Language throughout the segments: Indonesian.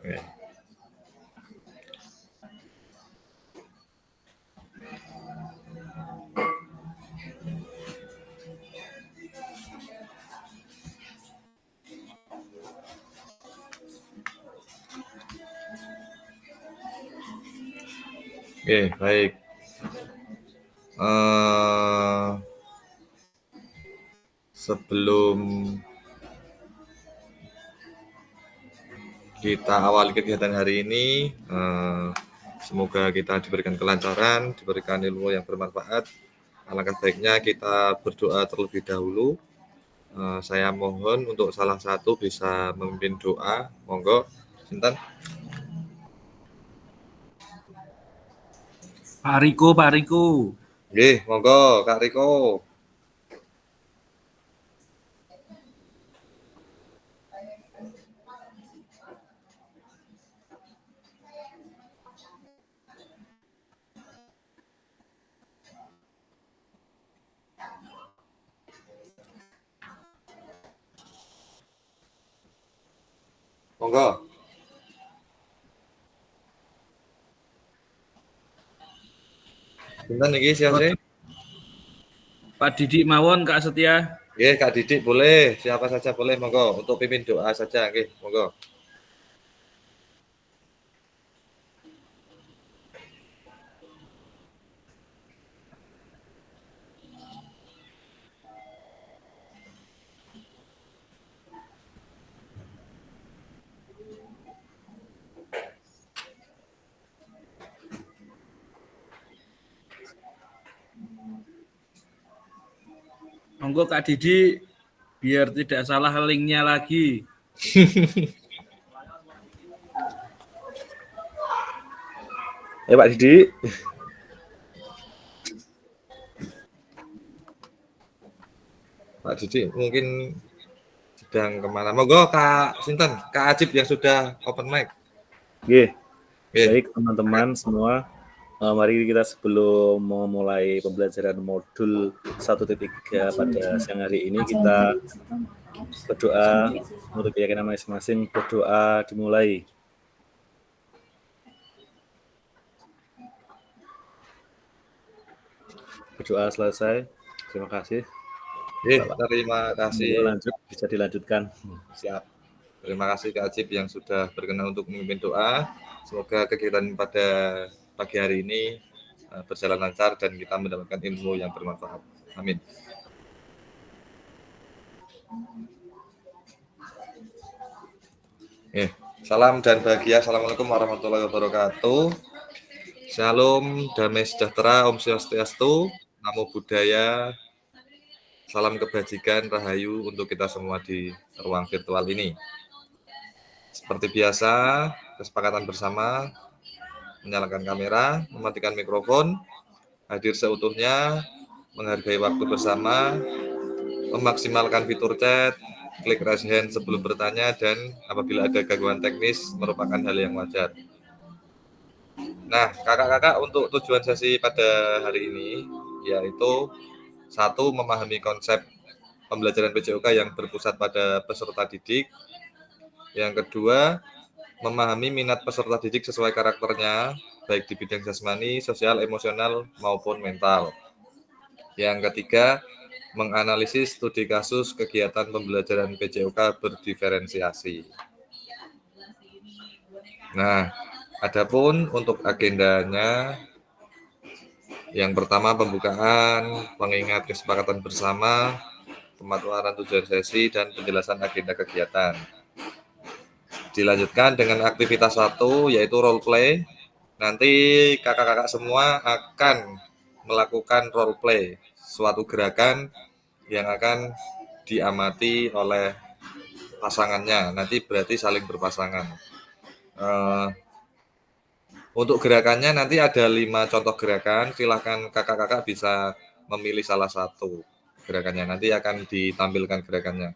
Oke. Oke, baik. Sebelum kita awali kegiatan hari ini, semoga kita diberikan kelancaran, diberikan ilmu yang bermanfaat. Alangkah baiknya kita berdoa terlebih dahulu. Saya mohon untuk salah satu bisa memimpin doa. Monggo, Sinten. Pak Riko. Nggih, monggo Kak Riko. Monggo. Sinten iki siapa? Pak Didik mawon, Kak Setia. Nggih, Kak Didik boleh, siapa saja boleh, monggo. Untuk pimpin doa saja, nggih, monggo. Monggo Kak Didik, biar tidak salah linknya lagi. Ya Pak Didik. Pak Didik mungkin sedang kemana? Monggo Kak Sinten, Kak Ajib yang sudah open mic. Oke, baik teman-teman semua. Mari kita sebelum memulai pembelajaran modul 1.3 pada siang hari ini kita berdoa menurut keyakinan masing-masing. Berdoa dimulai. Berdoa selesai. Terima kasih. Terima kasih. Lanjut, bisa dilanjutkan. Siap. Terima kasih Kak Ajib yang sudah berkenan untuk memimpin doa. Semoga kegiatan pada pagi hari ini berjalan lancar dan kita mendapatkan ilmu yang bermanfaat. Amin. Salam dan bahagia. Assalamualaikum warahmatullahi wabarakatuh. Shalom, damai sejahtera, Om Swastiastu, Namo Buddhaya, salam kebajikan, rahayu untuk kita semua di ruang virtual ini. Seperti biasa, kesepakatan bersama, menyalakan kamera, mematikan mikrofon, hadir seutuhnya, menghargai waktu bersama, memaksimalkan fitur chat, klik raise hand sebelum bertanya, dan apabila ada gangguan teknis merupakan hal yang wajar. Nah, kakak-kakak, untuk tujuan sesi pada hari ini yaitu satu, memahami konsep pembelajaran PJOK yang berpusat pada peserta didik. Yang kedua, memahami minat peserta didik sesuai karakternya, baik di bidang jasmani, sosial, emosional, maupun mental. Yang ketiga, menganalisis studi kasus kegiatan pembelajaran PJOK berdiferensiasi. Nah, adapun untuk agendanya, yang pertama pembukaan, pengingat kesepakatan bersama, pemaparan tujuan sesi, dan penjelasan agenda kegiatan. Dilanjutkan dengan aktivitas 1, yaitu role play. Nanti kakak-kakak semua akan melakukan role play, suatu gerakan yang akan diamati oleh pasangannya. Nanti berarti saling berpasangan. Untuk gerakannya nanti ada 5 contoh gerakan. Silahkan kakak-kakak bisa memilih salah satu gerakannya. Nanti akan ditampilkan gerakannya.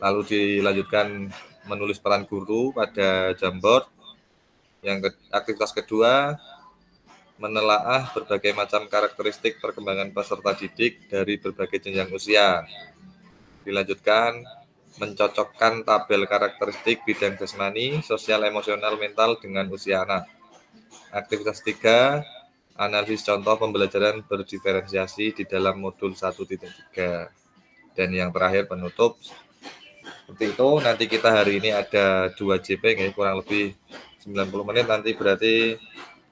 Lalu dilanjutkan menulis peran guru pada Jamboard. Aktivitas kedua, menelaah berbagai macam karakteristik perkembangan peserta didik dari berbagai jenjang usia. Dilanjutkan mencocokkan tabel karakteristik bidang jasmani, sosial, emosional, mental dengan usia anak. Aktivitas 3, analisis contoh pembelajaran berdiferensiasi di dalam modul 1.3. Dan yang terakhir penutup. Seperti itu, nanti kita hari ini ada 2 JP, kurang lebih 90 menit, nanti berarti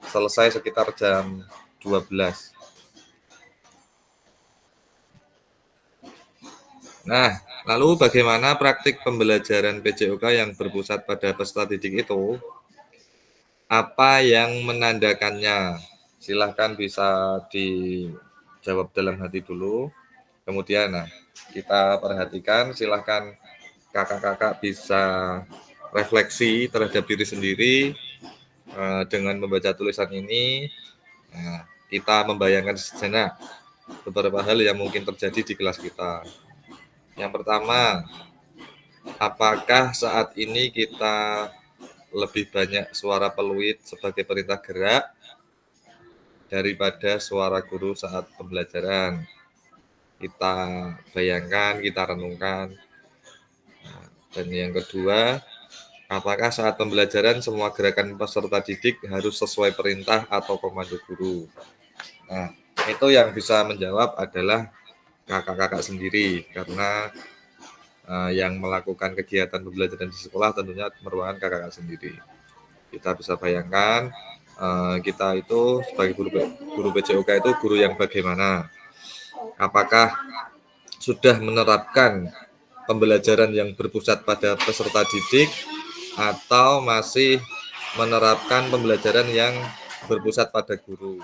selesai sekitar jam 12. Nah, lalu bagaimana praktik pembelajaran PJOK yang berpusat pada peserta didik itu? Apa yang menandakannya? Silahkan bisa dijawab dalam hati dulu. Kemudian, kita perhatikan, silahkan kakak-kakak bisa refleksi terhadap diri sendiri dengan membaca tulisan ini. Nah, kita membayangkan sejenak beberapa hal yang mungkin terjadi di kelas kita. Yang pertama, apakah saat ini kita lebih banyak suara peluit sebagai perintah gerak daripada suara guru saat pembelajaran? Kita bayangkan, kita renungkan. Dan yang kedua, apakah saat pembelajaran semua gerakan peserta didik harus sesuai perintah atau komando guru? Nah, itu yang bisa menjawab adalah kakak-kakak sendiri, karena yang melakukan kegiatan pembelajaran di sekolah tentunya merupakan kakak-kakak sendiri. Kita bisa bayangkan kita itu sebagai guru PJOK itu guru yang bagaimana? Apakah sudah menerapkan pembelajaran yang berpusat pada peserta didik atau masih menerapkan pembelajaran yang berpusat pada guru?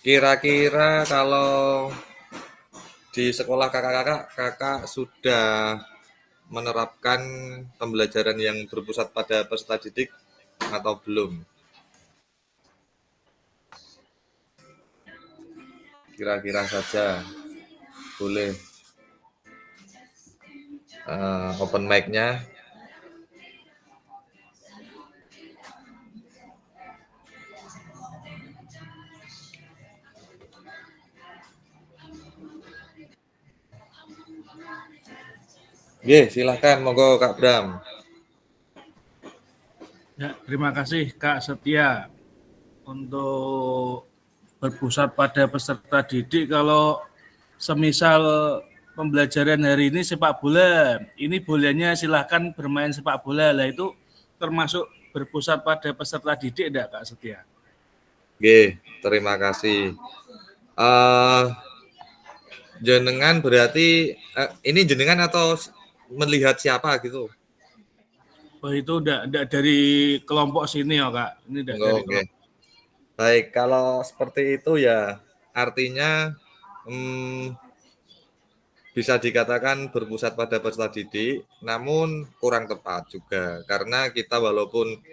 Kira-kira kalau di sekolah kakak sudah menerapkan pembelajaran yang berpusat pada peserta didik atau belum? Kira-kira saja, boleh open mic-nya. Silahkan, monggo Kak Bram. Ya, terima kasih Kak Setia. Untuk berpusat pada peserta didik, kalau semisal pembelajaran hari ini sepak bola, ini bolanya silahkan bermain sepak bola, lah itu termasuk berpusat pada peserta didik enggak Kak Setia? Terima kasih. Jenengan berarti ini jenengan atau melihat siapa gitu? Oh, itu udah dari kelompok sini ya Kak. Ini udah dari kelompok. Baik, kalau seperti itu ya artinya bisa dikatakan berpusat pada peserta didik, namun kurang tepat juga karena kita walaupun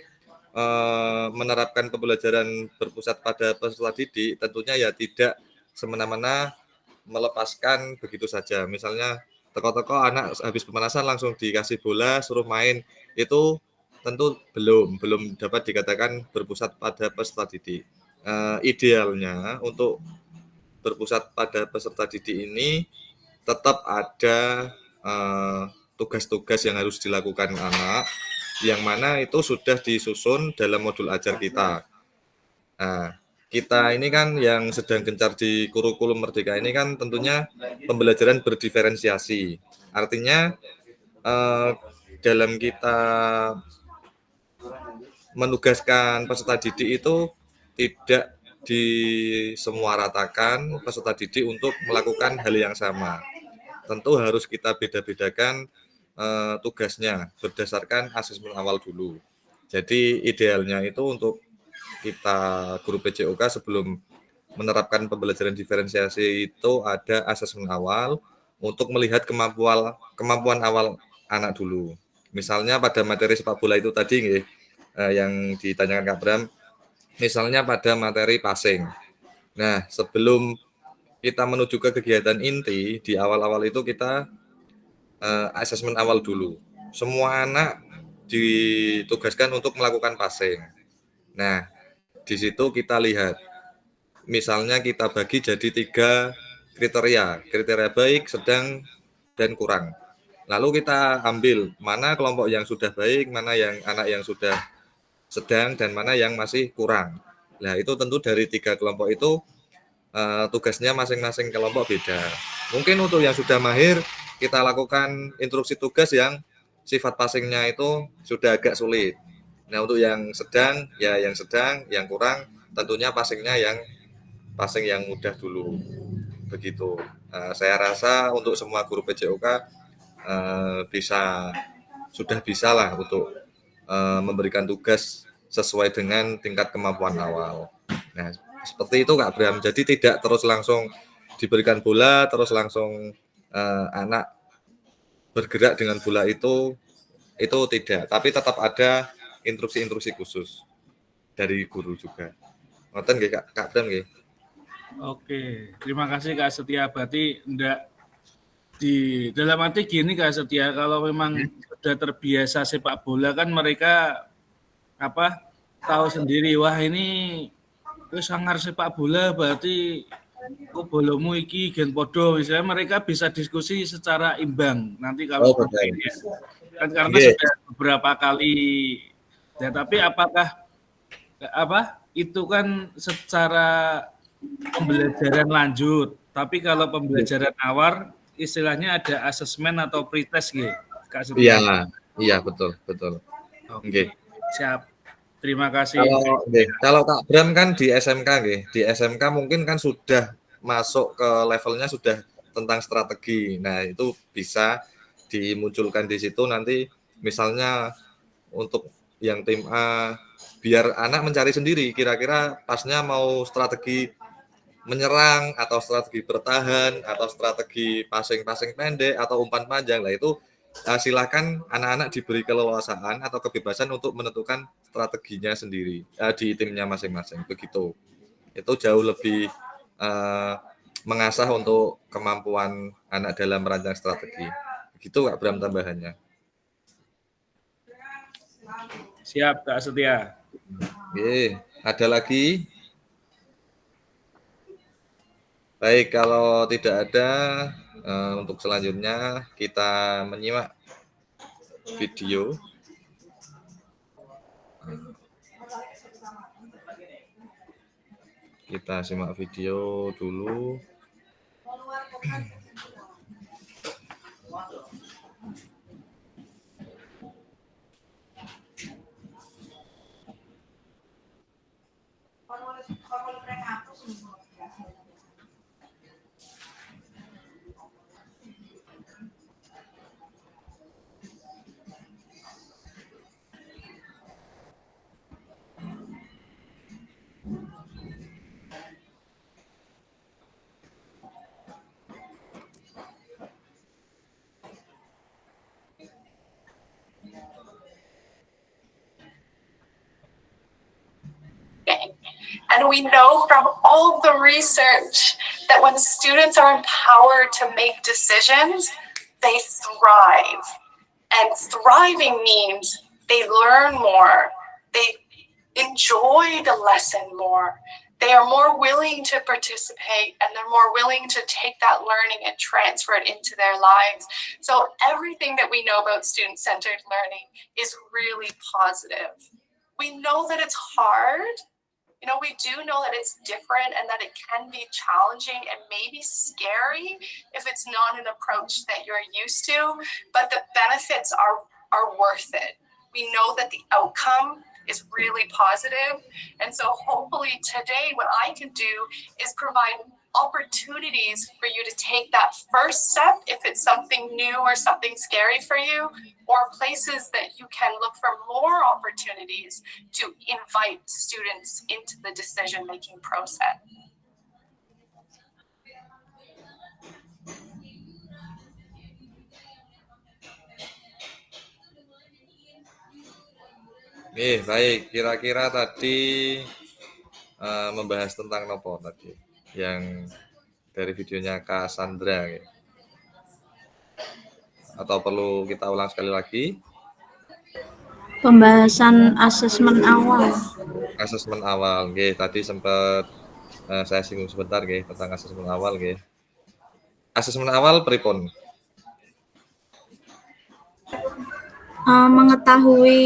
menerapkan pembelajaran berpusat pada peserta didik, tentunya ya tidak semena-mena melepaskan begitu saja. Misalnya teko-teko anak habis pemanasan langsung dikasih bola suruh main, itu tentu belum dapat dikatakan berpusat pada peserta didik. Idealnya untuk berpusat pada peserta didik ini tetap ada tugas-tugas yang harus dilakukan anak, yang mana itu sudah disusun dalam modul ajar kita. Nah, kita ini kan yang sedang gencar di kurikulum Merdeka ini kan tentunya pembelajaran berdiferensiasi. Artinya dalam kita menugaskan peserta didik itu tidak disemuaratakan peserta didik untuk melakukan hal yang sama. Tentu harus kita beda-bedakan tugasnya berdasarkan asesmen awal dulu. Jadi idealnya itu untuk kita guru PJOK sebelum menerapkan pembelajaran diferensiasi itu ada asesmen awal untuk melihat kemampuan awal anak dulu. Misalnya pada materi sepak bola itu tadi yang ditanyakan Kak Bram, misalnya pada materi passing. Nah, sebelum kita menuju ke kegiatan inti, di awal-awal itu kita asesmen awal dulu. Semua anak ditugaskan untuk melakukan passing. Nah, di situ kita lihat, misalnya kita bagi jadi 3 kriteria baik, sedang, dan kurang. Lalu kita ambil mana kelompok yang sudah baik, mana yang anak yang sudah sedang, dan mana yang masih kurang. Nah, itu tentu dari 3 kelompok itu tugasnya masing-masing kelompok beda. Mungkin untuk yang sudah mahir, kita lakukan instruksi tugas yang sifat passingnya itu sudah agak sulit. Nah, untuk yang sedang, ya yang sedang, yang kurang, tentunya passingnya yang passing yang mudah dulu. Begitu. Saya rasa untuk semua guru PJOK sudah bisa lah untuk memberikan tugas sesuai dengan tingkat kemampuan awal. Nah, seperti itu Kak Bram. Jadi tidak terus langsung diberikan bola, terus langsung anak bergerak dengan bola itu tidak. Tapi tetap ada instruksi-instruksi khusus dari guru juga. Ngoten nggih Kak Bram nggih. Oke, terima kasih Kak Setia. Berarti enggak di dalam arti gini Kak Setia, kalau memang sudah terbiasa sepak bola kan mereka tahu sendiri, wah ini sangar sepak bola berarti kok bolomu iki gen podo, misalnya mereka bisa diskusi secara imbang nanti kalau kan karena sudah beberapa kali ya, tapi apakah itu kan secara pembelajaran lanjut, tapi kalau pembelajaran awal istilahnya ada asesmen atau pretest gitu Kak Setia. Iya betul. Oke. Siap. Terima kasih. Kalau Kak Bram kan di SMK nggih. Di SMK mungkin kan sudah masuk ke levelnya sudah tentang strategi. Nah, itu bisa dimunculkan di situ nanti misalnya untuk yang tim A biar anak mencari sendiri kira-kira pasnya mau strategi menyerang atau strategi bertahan atau strategi passing pendek atau umpan panjang. Lah itu silakan anak-anak diberi keleluasaan atau kebebasan untuk menentukan strateginya sendiri di timnya masing-masing. Begitu. Itu jauh lebih mengasah untuk kemampuan anak dalam merancang strategi. Begitu Kak Bram tambahannya. Siap Kak Setia. Oke, ada lagi? Baik, kalau tidak ada, untuk selanjutnya kita menyimak video. Kita simak video dulu. And we know from all the research that when students are empowered to make decisions, they thrive. And thriving means they learn more, they enjoy the lesson more, they are more willing to participate, and they're more willing to take that learning and transfer it into their lives. So everything that we know about student-centered learning is really positive. We know that it's hard. We do know that it's different and that it can be challenging and maybe scary if it's not an approach that you're used to, but the benefits are worth it. We know that the outcome is really positive. And so hopefully today what I can do is provide opportunities for you to take that first step if it's something new or something scary for you, or places that you can look for more opportunities to invite students into the decision-making process. Baik, kira-kira tadi membahas tentang nopo tadi yang dari videonya Kak Sandra. Atau perlu kita ulang sekali lagi? Pembahasan asesmen awal. Asesmen awal, nggih. Tadi sempat saya singgung sebentar nggih tentang asesmen awal nggih. Asesmen awal pripun? Mengetahui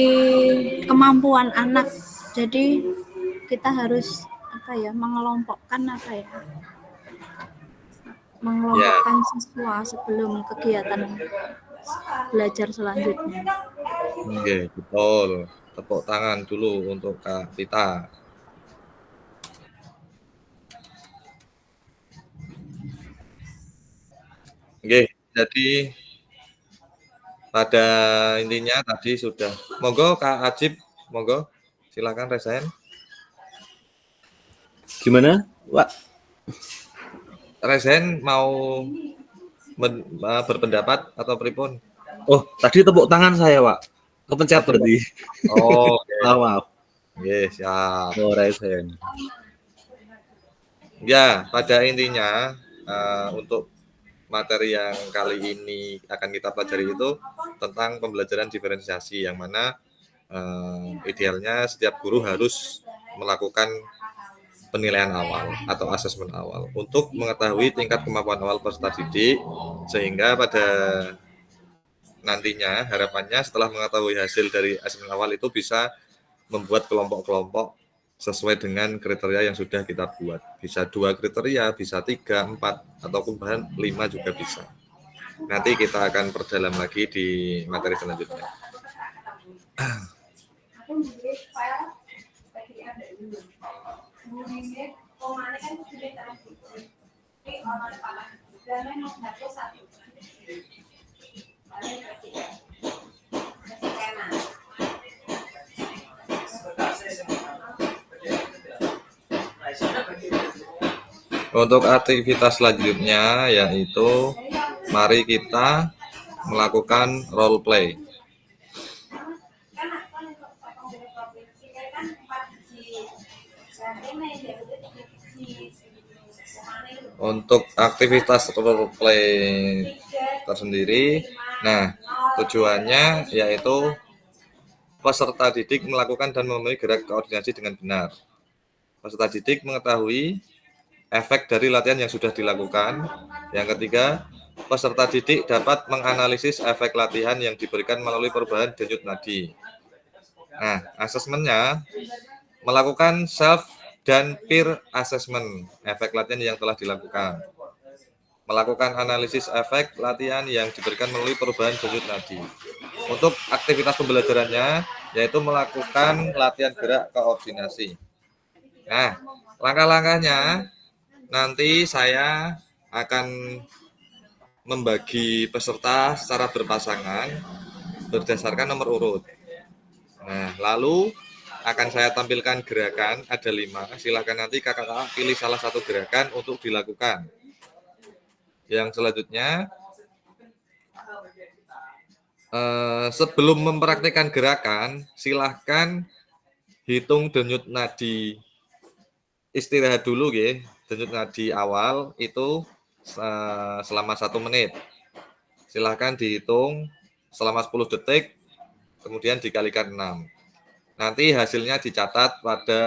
kemampuan anak. Jadi kita harus mengelompokkan mengelompokkan siswa sebelum kegiatan belajar selanjutnya. Oke, betul. Tepuk tangan dulu untuk Kak Vita. Oke, jadi pada intinya tadi sudah. Monggo Kak Ajib, monggo silakan resign. Gimana, Wak? Resign mau berpendapat atau pripun? Oh, tadi tepuk tangan saya, Wak. Kepencet berarti. Oh, oke. Maaf. Oke, siap. Oh, resign. Ya, pada intinya untuk materi yang kali ini akan kita pelajari itu tentang pembelajaran diferensiasi, yang mana idealnya setiap guru harus melakukan penilaian awal atau asesmen awal untuk mengetahui tingkat kemampuan awal peserta didik, sehingga pada nantinya harapannya setelah mengetahui hasil dari asesmen awal itu bisa membuat kelompok-kelompok sesuai dengan kriteria yang sudah kita buat. Bisa 2 kriteria, bisa 3, 4, ataupun bahkan 5 juga bisa. Nanti kita akan perdalam lagi di materi selanjutnya. Untuk aktivitas selanjutnya yaitu mari kita melakukan role play. Untuk aktivitas role play tersendiri, nah tujuannya yaitu peserta didik melakukan dan memenuhi gerak koordinasi dengan benar. Peserta didik mengetahui efek dari latihan yang sudah dilakukan. Yang ketiga, peserta didik dapat menganalisis efek latihan yang diberikan melalui perubahan denyut nadi. Nah, asesmennya melakukan self dan peer assessment efek latihan yang telah dilakukan. Melakukan analisis efek latihan yang diberikan melalui perubahan denyut nadi. Untuk aktivitas pembelajarannya yaitu melakukan latihan gerak koordinasi. Nah, langkah-langkahnya nanti saya akan membagi peserta secara berpasangan berdasarkan nomor urut. Nah, lalu akan saya tampilkan gerakan, ada 5. Silakan nanti kakak-kakak pilih salah satu gerakan untuk dilakukan. Yang selanjutnya, sebelum mempraktikkan gerakan, silahkan hitung denyut nadi. Istirahat dulu ya, denyut nadi awal itu selama 1 menit. Silahkan dihitung selama 10 detik, kemudian dikalikan 6. Nanti hasilnya dicatat pada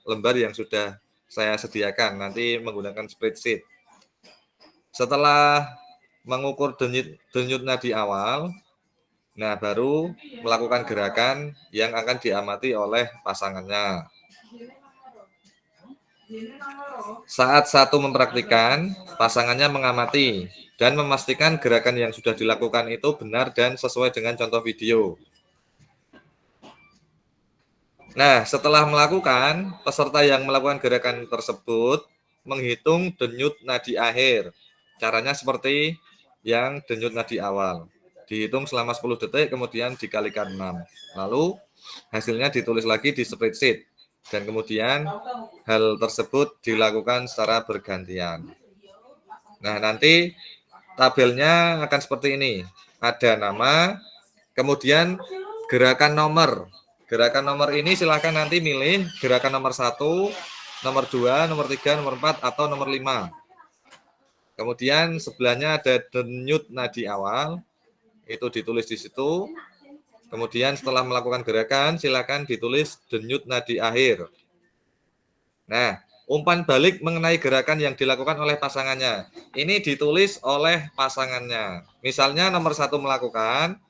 lembar yang sudah saya sediakan, nanti menggunakan spreadsheet. Setelah mengukur denyut nadi awal, nah baru melakukan gerakan yang akan diamati oleh pasangannya. Saat satu mempraktikkan, pasangannya mengamati dan memastikan gerakan yang sudah dilakukan itu benar dan sesuai dengan contoh video. Nah, setelah melakukan, peserta yang melakukan gerakan tersebut menghitung denyut nadi akhir. Caranya seperti yang denyut nadi awal. Dihitung selama 10 detik, kemudian dikalikan 6. Lalu, hasilnya ditulis lagi di spreadsheet. Dan kemudian, hal tersebut dilakukan secara bergantian. Nah, nanti tabelnya akan seperti ini. Ada nama, kemudian gerakan nomor. Gerakan nomor ini silahkan nanti milih gerakan nomor 1, nomor 2, nomor 3, nomor 4, atau nomor 5. Kemudian sebelahnya ada denyut nadi awal. itu ditulis di situ. Kemudian setelah melakukan gerakan, silakan ditulis denyut nadi akhir. Nah, umpan balik mengenai gerakan yang dilakukan oleh pasangannya. Ini ditulis oleh pasangannya. Misalnya nomor 1 melakukan,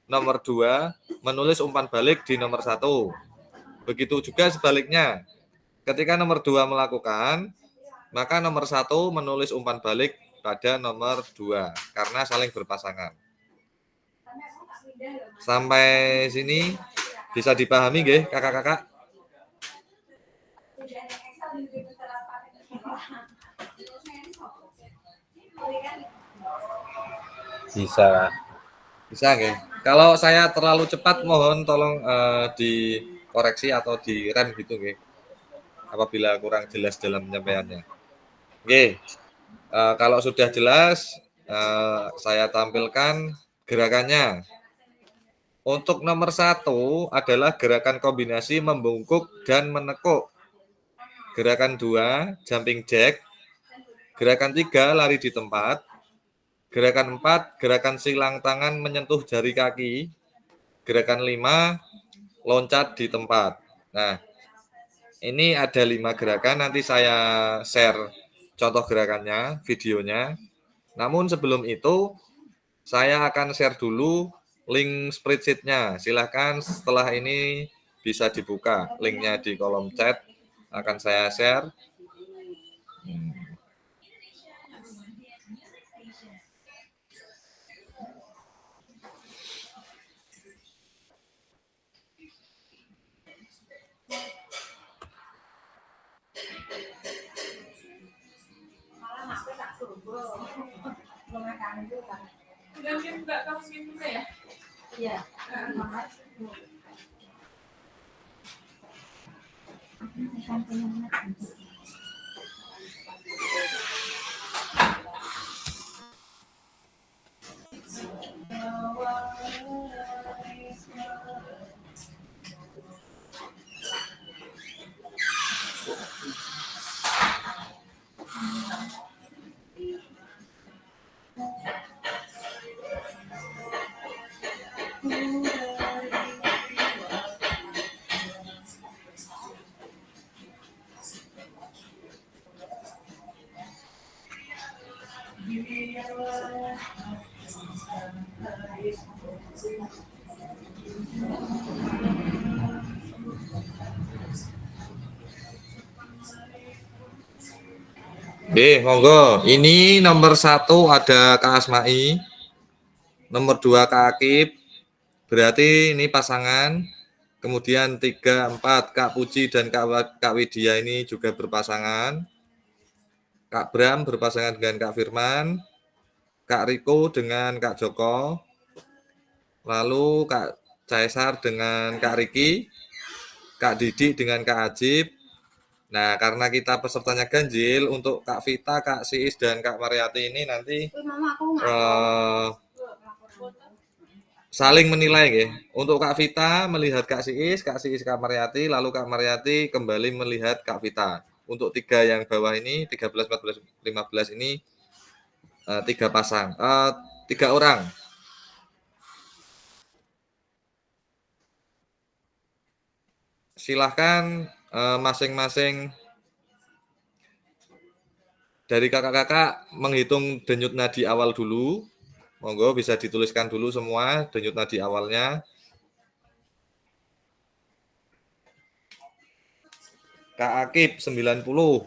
nomor 2 menulis umpan balik di nomor 1. Begitu juga sebaliknya. Ketika nomor 2 melakukan, maka nomor 1 menulis umpan balik pada nomor 2 karena saling berpasangan. Sampai sini bisa dipahami nggih, kakak-kakak? Bisa. Bisa nggih. Kalau saya terlalu cepat mohon tolong dikoreksi atau direm gitu nggih. Apabila kurang jelas dalam penyampaiannya. Oke, kalau sudah jelas, saya tampilkan gerakannya. Untuk nomor 1 adalah gerakan kombinasi membungkuk dan menekuk. Gerakan 2, jumping jack. Gerakan 3, lari di tempat. Gerakan 4, gerakan silang tangan menyentuh jari kaki. Gerakan 5, loncat di tempat. Nah, ini ada 5 gerakan, nanti saya share contoh gerakannya, videonya. Namun sebelum itu, saya akan share dulu link spreadsheet-nya. Silahkan setelah ini bisa dibuka. Linknya di kolom chat akan saya share. Monggo. Ini nomor 1 ada Kak Asma'i, nomor 2 Kak Akib, berarti ini pasangan. Kemudian 3, 4 Kak Puji dan Kak Widya ini juga berpasangan. Kak Bram berpasangan dengan Kak Firman, Kak Riko dengan Kak Joko, lalu Kak Caesar dengan Kak Riki, Kak Didi dengan Kak Ajib. Nah, karena kita pesertanya ganjil, untuk Kak Vita, Kak Siis, dan Kak Mariati ini nanti saling menilai ya. Untuk Kak Vita melihat Kak Siis Kak Mariati, lalu Kak Mariati kembali melihat Kak Vita. Untuk 3 yang bawah ini, 13, 14, 15 ini 3 pasang, 3 orang. Silahkan masing-masing dari kakak-kakak menghitung denyut nadi awal dulu. Monggo bisa dituliskan dulu semua denyut nadi awalnya. Kak Akib 90.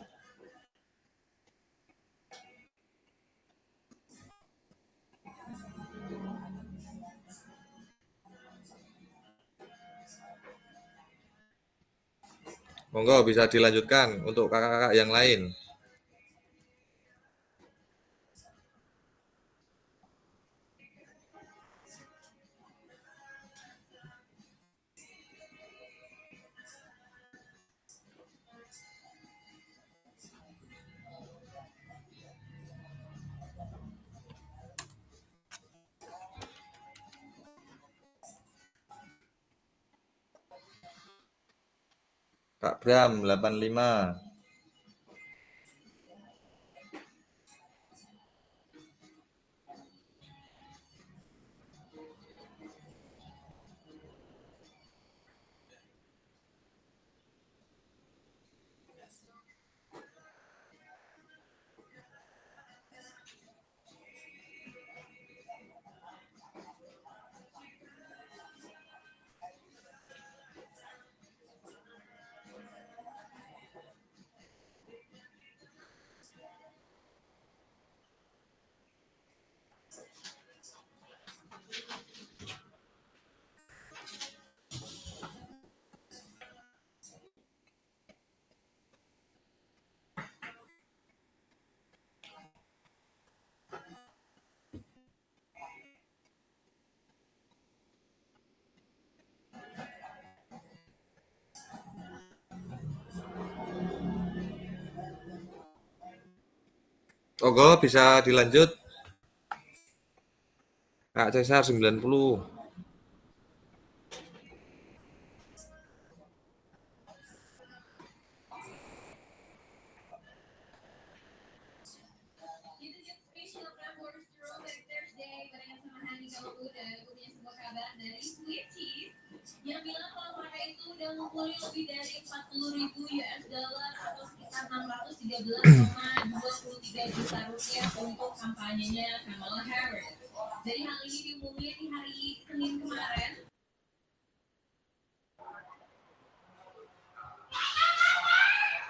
Monggo bisa dilanjutkan untuk kakak-kakak yang lain. Kak Bram 85. Monggo bisa dilanjut. Kak Cesar 90.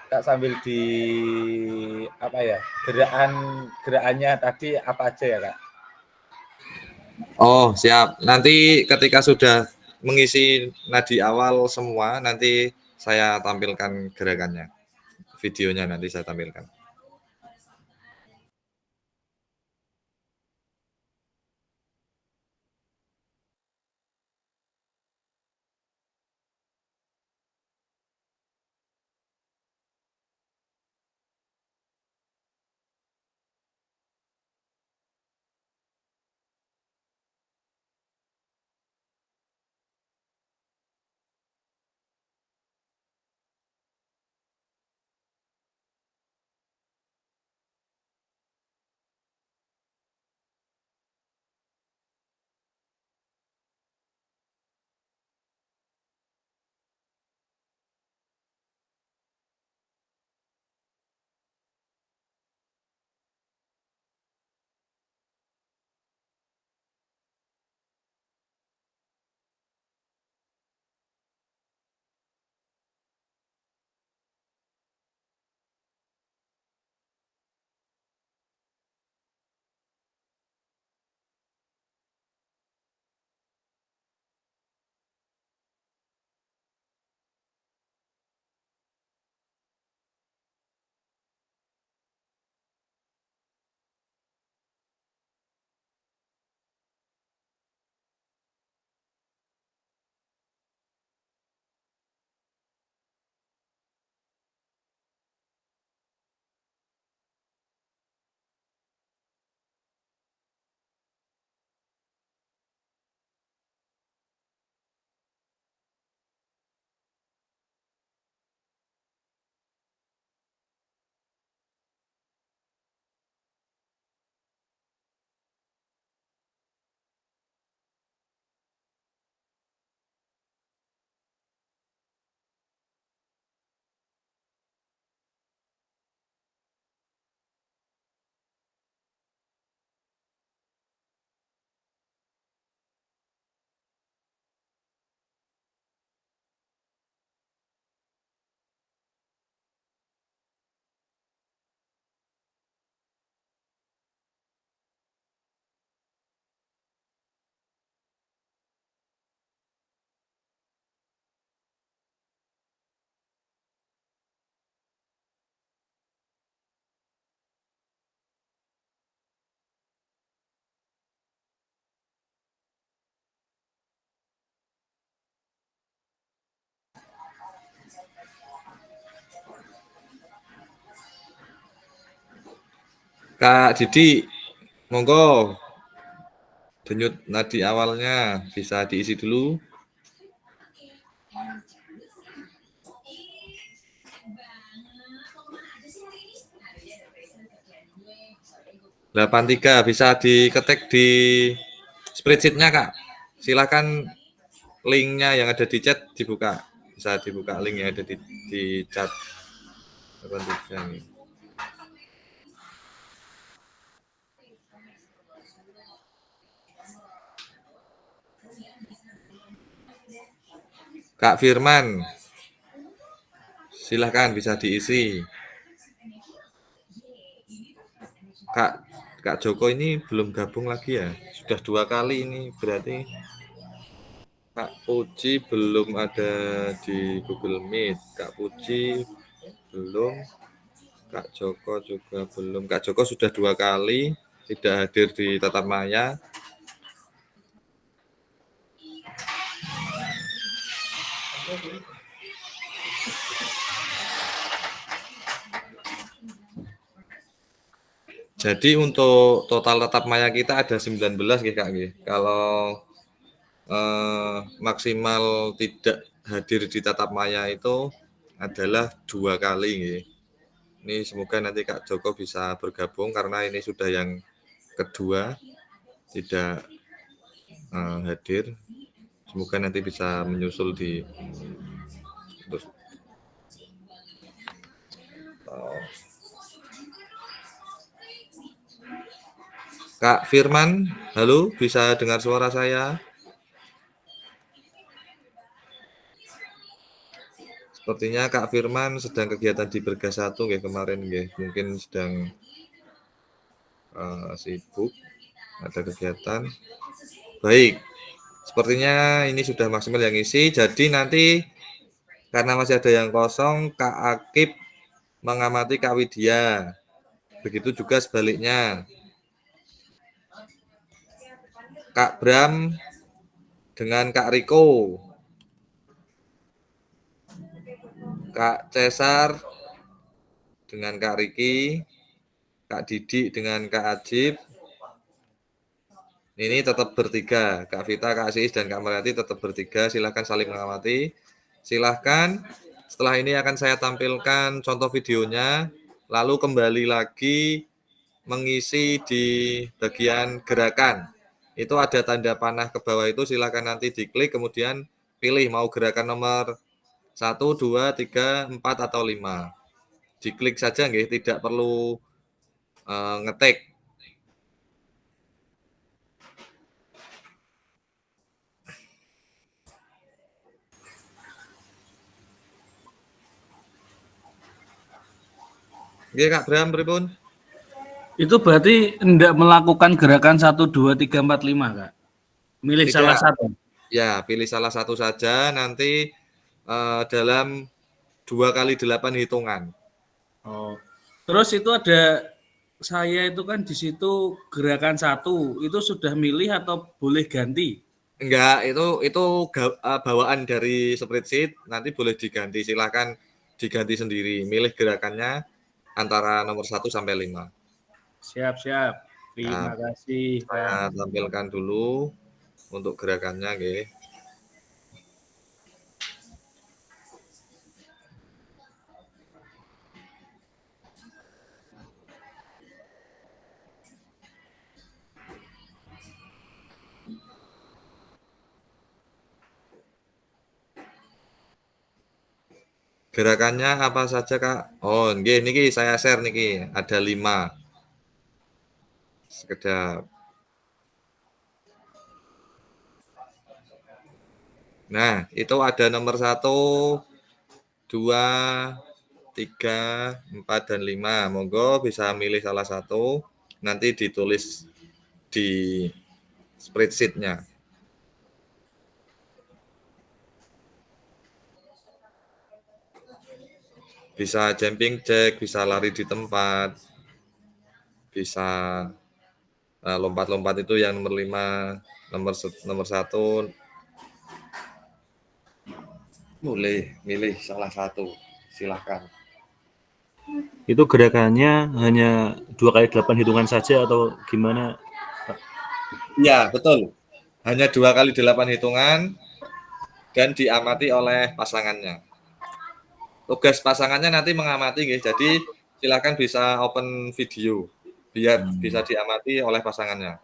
Kak sambil di apa ya, gerakannya tadi apa aja ya Kak? Oh, siap. Nanti ketika sudah mengisi nadi awal semua, nanti saya tampilkan gerakannya. Videonya nanti saya tampilkan. Kak Didi, monggo denyut nadi awalnya bisa diisi dulu. Delapan tiga bisa diketik di spreadsheet-nya Kak. Silakan linknya yang ada di chat dibuka. Bisa dibuka link yang ada di chat. 83 nih. Kak Firman, silahkan bisa diisi. Kak Joko ini belum gabung lagi ya, sudah 2 kali ini berarti. Kak Puji belum ada di Google Meet, Kak Puji belum, Kak Joko juga belum. Kak Joko sudah 2 kali tidak hadir di tatap maya. Jadi untuk total tetap maya kita ada 19 nggih Kak nggih. Kalau maksimal tidak hadir di tatap maya itu adalah 2 kali nggih. Ini semoga nanti Kak Joko bisa bergabung karena ini sudah yang kedua tidak hadir. Semoga nanti bisa menyusul di Kak Firman, halo, bisa dengar suara saya? Sepertinya Kak Firman sedang kegiatan di Bergas 1 nggih kemarin nggih. Mungkin sedang sibuk, ada kegiatan. Baik, sepertinya ini sudah maksimal yang isi. Jadi nanti karena masih ada yang kosong, Kak Akib mengamati Kak Widya. Begitu juga sebaliknya. Kak Bram dengan Kak Riko. Kak Cesar dengan Kak Riki. Kak Didi dengan Kak Ajib. Ini tetap bertiga. Kak Vita, Kak Sis, dan Kak Mariati tetap bertiga. Silahkan saling mengamati. Silahkan. Setelah ini akan saya tampilkan contoh videonya. Lalu kembali lagi mengisi di bagian gerakan. Itu ada tanda panah ke bawah itu. Silahkan nanti diklik. Kemudian pilih mau gerakan nomor 1, 2, 3, 4, atau 5. Diklik saja, nggih, tidak perlu ngetik. Nggih, Kak Bram, pripun? Itu berarti tidak melakukan gerakan 1, 2, 3, 4, 5, Kak. Milih salah Tidak. satu. Ya, pilih salah satu saja nanti dalam 2 kali 8 hitungan. Oh. Terus itu ada saya itu kan di situ gerakan 1 itu sudah milih atau boleh ganti? Enggak, itu bawaan dari spreadsheet, nanti boleh diganti. Silakan diganti sendiri. Milih gerakannya antara nomor 1 sampai 5. Siap. Nah, Terima kasih, Kak. saya tampilkan dulu untuk gerakannya, nggih. Gerakannya apa saja, Kak? Oh, nggih, niki saya share niki, ada 5. Sekedap. Nah, itu ada nomor 1, 2, 3, 4, dan 5. Monggo bisa milih salah satu, nanti ditulis di spreadsheet-nya. Bisa jumping jack, bisa lari di tempat, bisa lompat-lompat itu yang nomor 5, nomor 1. Boleh milih salah satu, silahkan. Itu gerakannya hanya 2 kali 8 hitungan saja atau gimana? Iya, betul. Hanya 2 kali 8 hitungan dan diamati oleh pasangannya. Tugas pasangannya nanti mengamati, nggih. Jadi silakan bisa open video biar bisa diamati oleh pasangannya.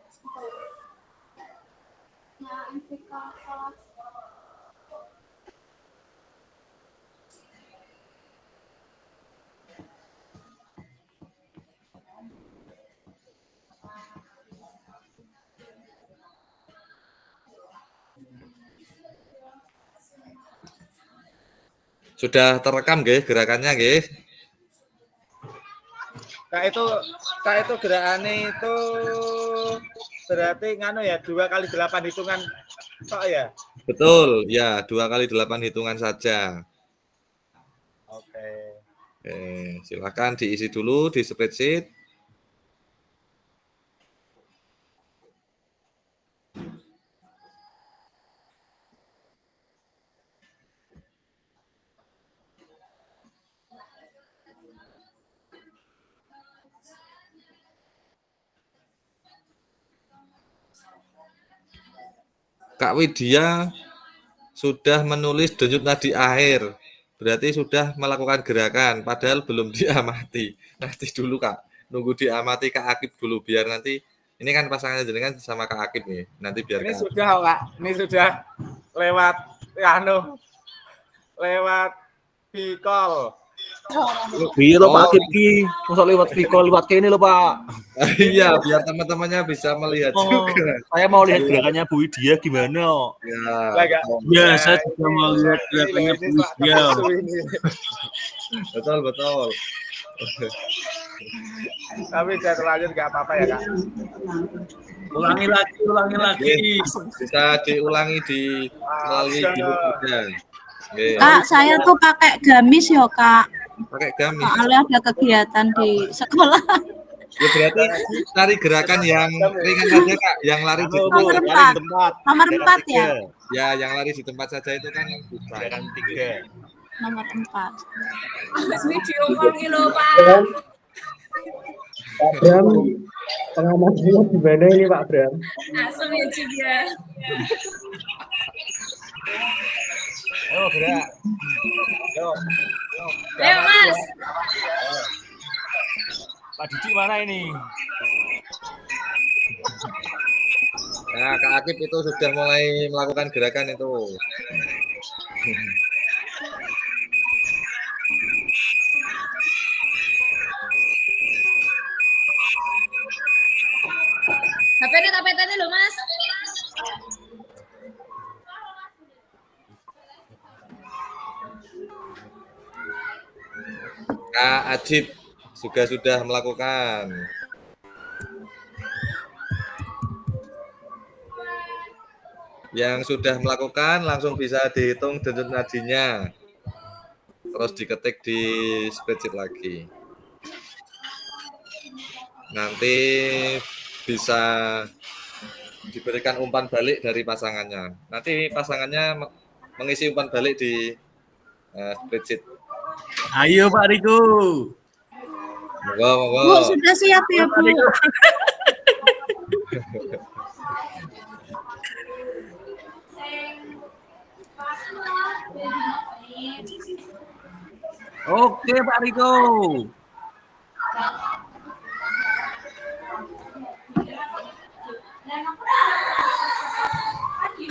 Sudah terekam, nggih, gerakannya, nggih. Kak itu gerakannya itu berarti nganu ya 2 kali 8 hitungan kok ya? Betul, ya, 2 kali 8 hitungan saja. Oke. Silakan diisi dulu di spreadsheet. Kak Widya sudah menulis denyut nadi akhir. Berarti sudah melakukan gerakan, padahal belum diamati. Nanti dulu Kak, nunggu diamati Kak Akib dulu, biar nanti, ini kan pasangannya jenengan sama Kak Akib nih, nanti biar Ini Kak sudah Kak, ini sudah lewat lewat V-call. Iya lho Pak Oh. Akib ki, masa lewat Viko lewat kene lho Pak. Iya, biar teman-temannya bisa melihat Oh, juga. saya mau lihat gerakannya Bu Widya gimana. Ya, Lah, Kak. Ya, saya juga mau lihat gerakannya Bu Widya. betul. Tapi saya terlanjur nggak apa-apa ya Kak. Ulangi lagi. Bisa diulangi melalui grup juga. Oke. Kak, saya tuh pakai gamis ya, Kak. Pakai gamis. Soalnya ada kegiatan di sekolah. Ya berarti cari gerakan yang ringan saja Kak, yang lari di Nomor tempat. 4. Nomor 4 ya? Ya, yang lari di tempat saja itu kan bisa. Gerakan 3. Nomor 4. Video call ini loh Pak. Pak Bram, pengamatannya gimana ini Pak Bram? Langsung ya juga. Ayo gerak. Yo. Ayo Mas. Pak Didi mana ini? Nah, Kak Akib itu sudah mulai melakukan gerakan itu. HP-nya loh Mas. Kak Ajib juga sudah melakukan. Yang sudah melakukan langsung bisa dihitung denyut nadinya. Terus diketik di spreadsheet lagi. Nanti bisa diberikan umpan balik dari pasangannya. Nanti pasangannya mengisi umpan balik di spreadsheet. Ayo Pak Riko. Monggo. Bu, sudah siap ya, Bu? Oke Pak Riko.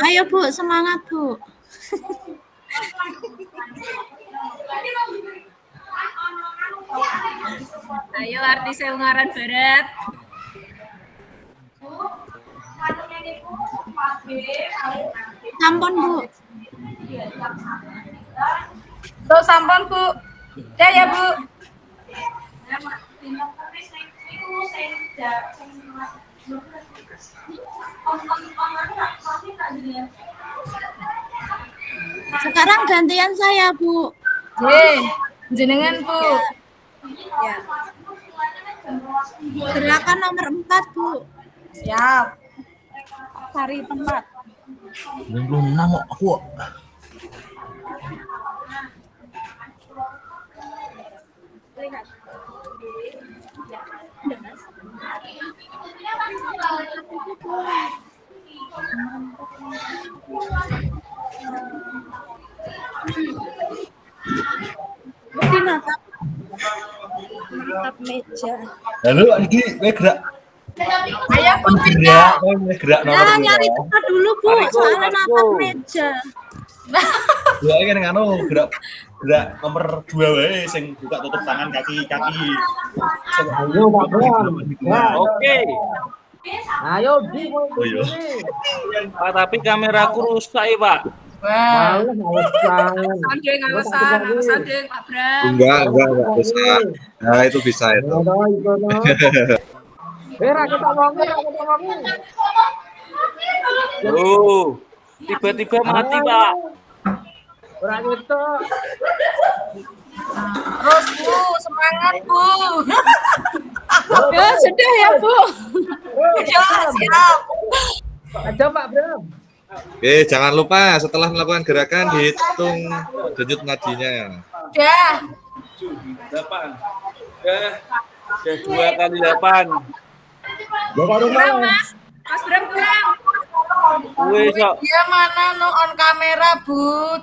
Ayo, Bu, semangat, Bu. Ayo artis Ungaran Barat. Sampun, Bu. So sampun Bu. Ya Bu. Sekarang gantian saya, Bu. Jenengan Bu. Ya. Gerakan nomor 4, Bu. Siap. Cari tempat. 96 kok aku. Lihat. Natap meja. Halo, iki kowe gerak. Ayo Bu. Gerak, kowe gerak nomor Nah, piro? nyari tempat dulu, Bu. Soalnya natap meja. Ya iki kan gerak nomor 2 wae sing buka tutup tangan kaki. Ayo Pak Bram. Ya, Oke. ayo di Oh iya. Pak, tapi kameraku rusak ya Pak. Wah. males banget. Sanding sanding Pak Bram. Enggak bisa. Nah, itu bisa itu. Kita ngomong. Oh, tiba-tiba mati Pak. Orang itu. Terus Bu, semangat Bu. Ya, sudah ya, Bu. Ya, siap. Aja Pak Bram. Oke, jangan lupa setelah melakukan gerakan dihitung denyut nadinya. Udah. 8. Udah 2 kali 8. Ya kalau Kurang Mas. Mas Bram kurang. Wis kok Dia mana no on kamera, Bud.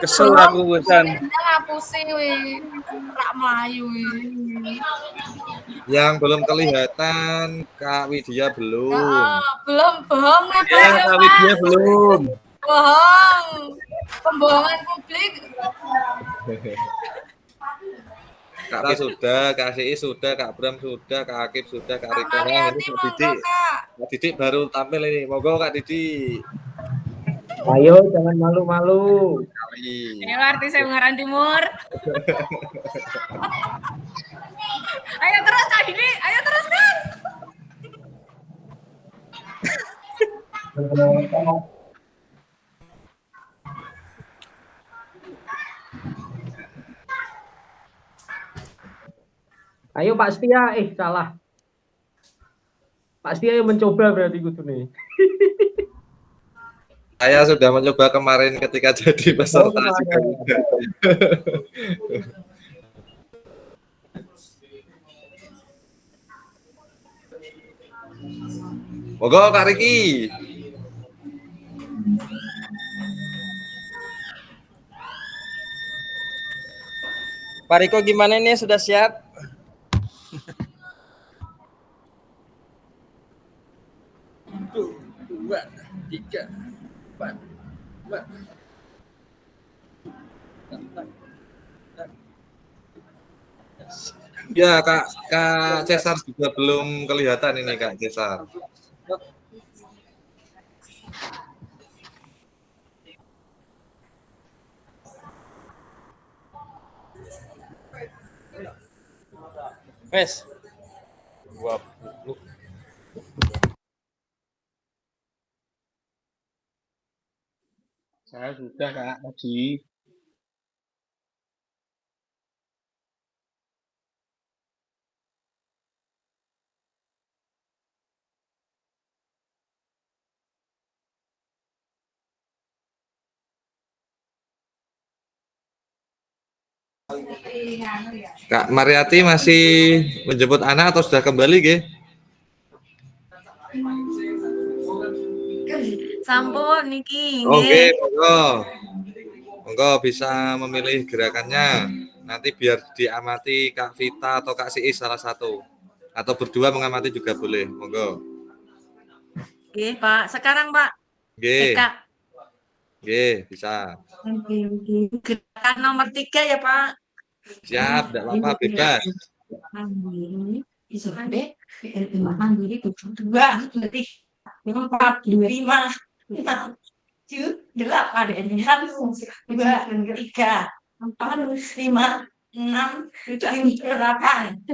Kesel aku wisan. Dia ngapusi wi. Rak Melayu wi. Yang belum kelihatan Kak Widya belum. Belum bohong nih, Pak. Ya, kali dia belum. Bohong. Pembohongan publik. Kak Pi sudah, Kak Si sudah, Kak Bram sudah, Kak Akib sudah, Kak Kak Rika. Nah, ini Mariati Kak monggo, Didik. Kak. Kak Didik baru tampil ini. Monggo Kak Didik. Ayo jangan malu-malu. Kali. Ayo artis Ungaran Timur. Ayo terus Kak Didi, ayo teruskan. Ayo Pak Setia, salah. Pak Setia yang mencoba berarti kudu nih. Saya sudah mencoba kemarin ketika jadi peserta kemarin. juga. Monggo Kak Riki. Pak Riko gimana nih, sudah siap? Dua, tiga, empat, lima. Ya Kak Cesar juga belum kelihatan ini Kak Cesar. Wes. 20. Saya sudah Kak tadi. Kak Mariati masih menjemput anak atau sudah kembali Ge? Sampun niki Oke, monggo. Monggo bisa memilih gerakannya. Nanti biar diamati Kak Vita atau Kak Siis salah satu. Atau berdua mengamati juga boleh. Monggo. Nggih, Pak. Sekarang, Pak. Nggih, Kak. nggih, bisa. Gerakan nomor 3 ya, Pak. Siap, enggak apa-apa, bebas. Mandiri, bisa deh. Mandiri 72, berarti 4, 25, 6, 7, 8, 2, 3, 4, 5, 6, 7, 8.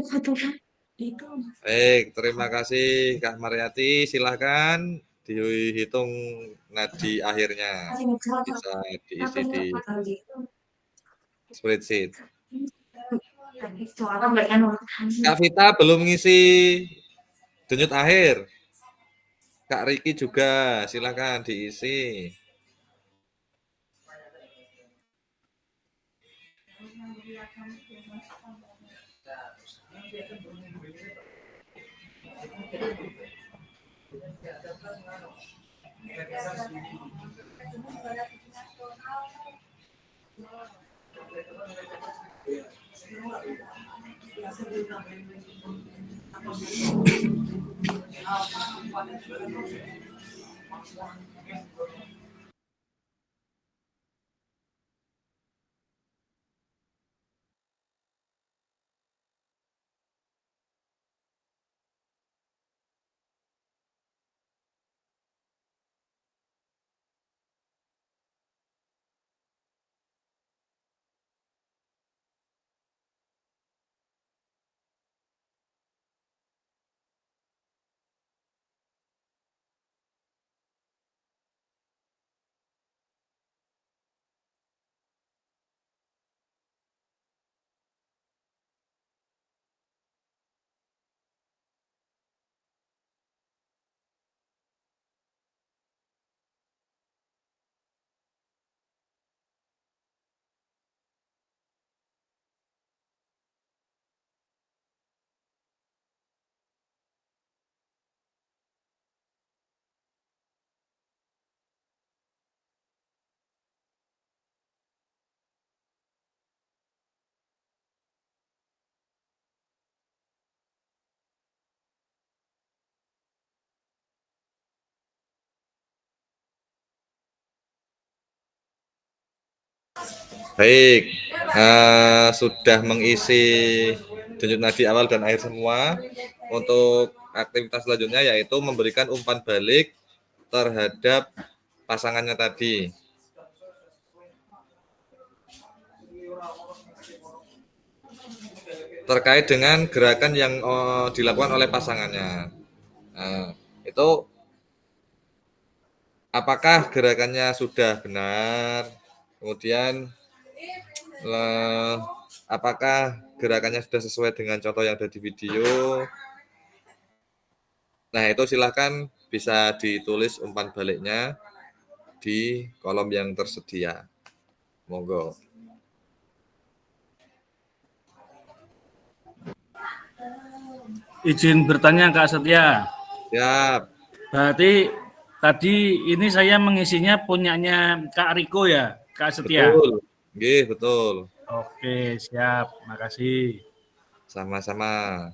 Baik, terima kasih Kak Mariati. Silahkan dihitung nadi akhirnya. Bisa diisi di spreadsheet. Kak Vita belum ngisi denyut akhir. Kak Riki juga, silakan diisi. Baik, sudah mengisi denyut nadi awal dan akhir semua. Untuk aktivitas selanjutnya yaitu memberikan umpan balik terhadap pasangannya tadi. Terkait dengan gerakan yang dilakukan oleh pasangannya. Nah, itu apakah gerakannya sudah benar? Kemudian apakah gerakannya sudah sesuai dengan contoh yang ada di video? Nah, itu silahkan bisa ditulis umpan baliknya di kolom yang tersedia. Monggo. Izin bertanya Kak Setia. Siap. Berarti tadi ini saya mengisinya punyanya Kak Riko ya, Kak Setia? Betul. Nggih, betul. Oke, siap. Makasih. Sama-sama.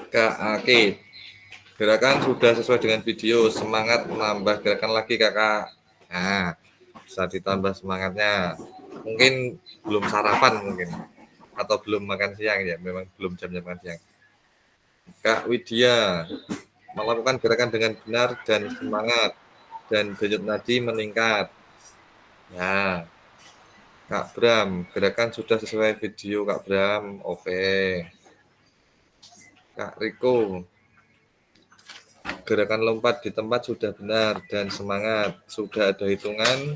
Kak Aki, gerakan sudah sesuai dengan video. Semangat menambah gerakan lagi kakak. Nah, bisa ditambah semangatnya. Mungkin belum sarapan mungkin. Atau belum makan siang ya. Memang belum jam-jam makan siang. Kak Widya, melakukan gerakan dengan benar dan semangat. Dan denyut nadi meningkat. Ya. Kak Bram, gerakan sudah sesuai video Kak Bram. Oke. Kak Riko, gerakan lompat di tempat sudah benar dan semangat. Sudah ada hitungan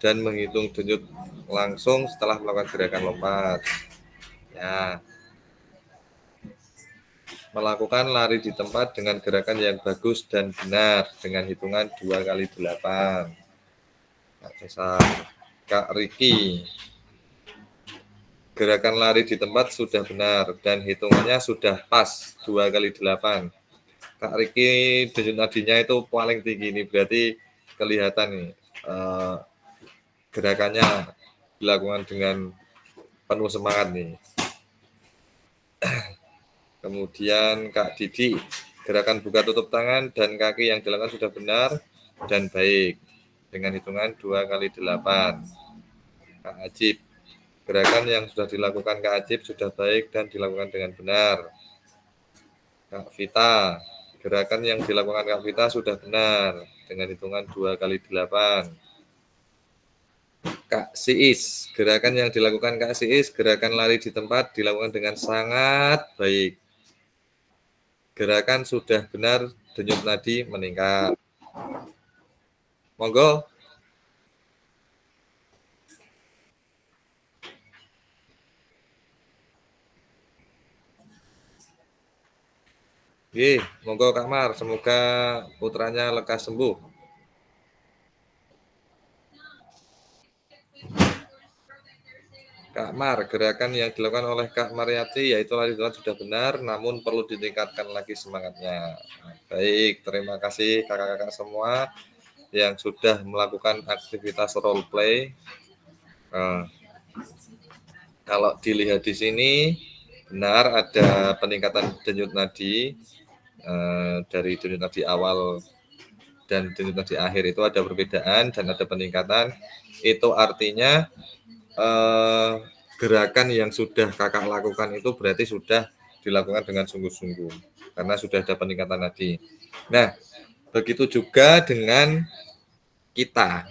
dan menghitung denyut langsung setelah melakukan gerakan lompat. Ya. Melakukan lari di tempat dengan gerakan yang bagus dan benar dengan hitungan 2x8. Kak Cesar. Kak Riki, gerakan lari di tempat sudah benar dan hitungannya sudah pas 2x8. Kak Riki denyut nadinya itu paling tinggi ini, berarti kelihatan nih gerakannya dilakukan dengan penuh semangat nih. Kemudian Kak Didi, gerakan buka tutup tangan dan kaki yang dilakukan sudah benar dan baik dengan hitungan 2 kali 8. Kak Ajib, gerakan yang sudah dilakukan Kak Ajib sudah baik dan dilakukan dengan benar. Kak Vita, gerakan yang dilakukan Kak Vita sudah benar dengan hitungan 2 kali 8. Kak Siis, gerakan yang dilakukan Kak Siis, gerakan lari di tempat dilakukan dengan sangat baik. Gerakan sudah benar, denyut nadi meningkat. Monggo. Oke, monggo Kak Mar, semoga putranya lekas sembuh. Kak Mar, gerakan yang dilakukan oleh Kak Mariati yaitu lari jalan sudah benar, namun perlu ditingkatkan lagi semangatnya. Baik, terima kasih kakak-kakak semua yang sudah melakukan aktivitas role play. Kalau dilihat di sini, benar ada peningkatan denyut nadi dari denyut nadi awal dan denyut nadi akhir itu ada perbedaan dan ada peningkatan. Itu artinya gerakan yang sudah kakak lakukan itu berarti sudah dilakukan dengan sungguh-sungguh karena sudah ada peningkatan nadi. Nah, begitu juga dengan kita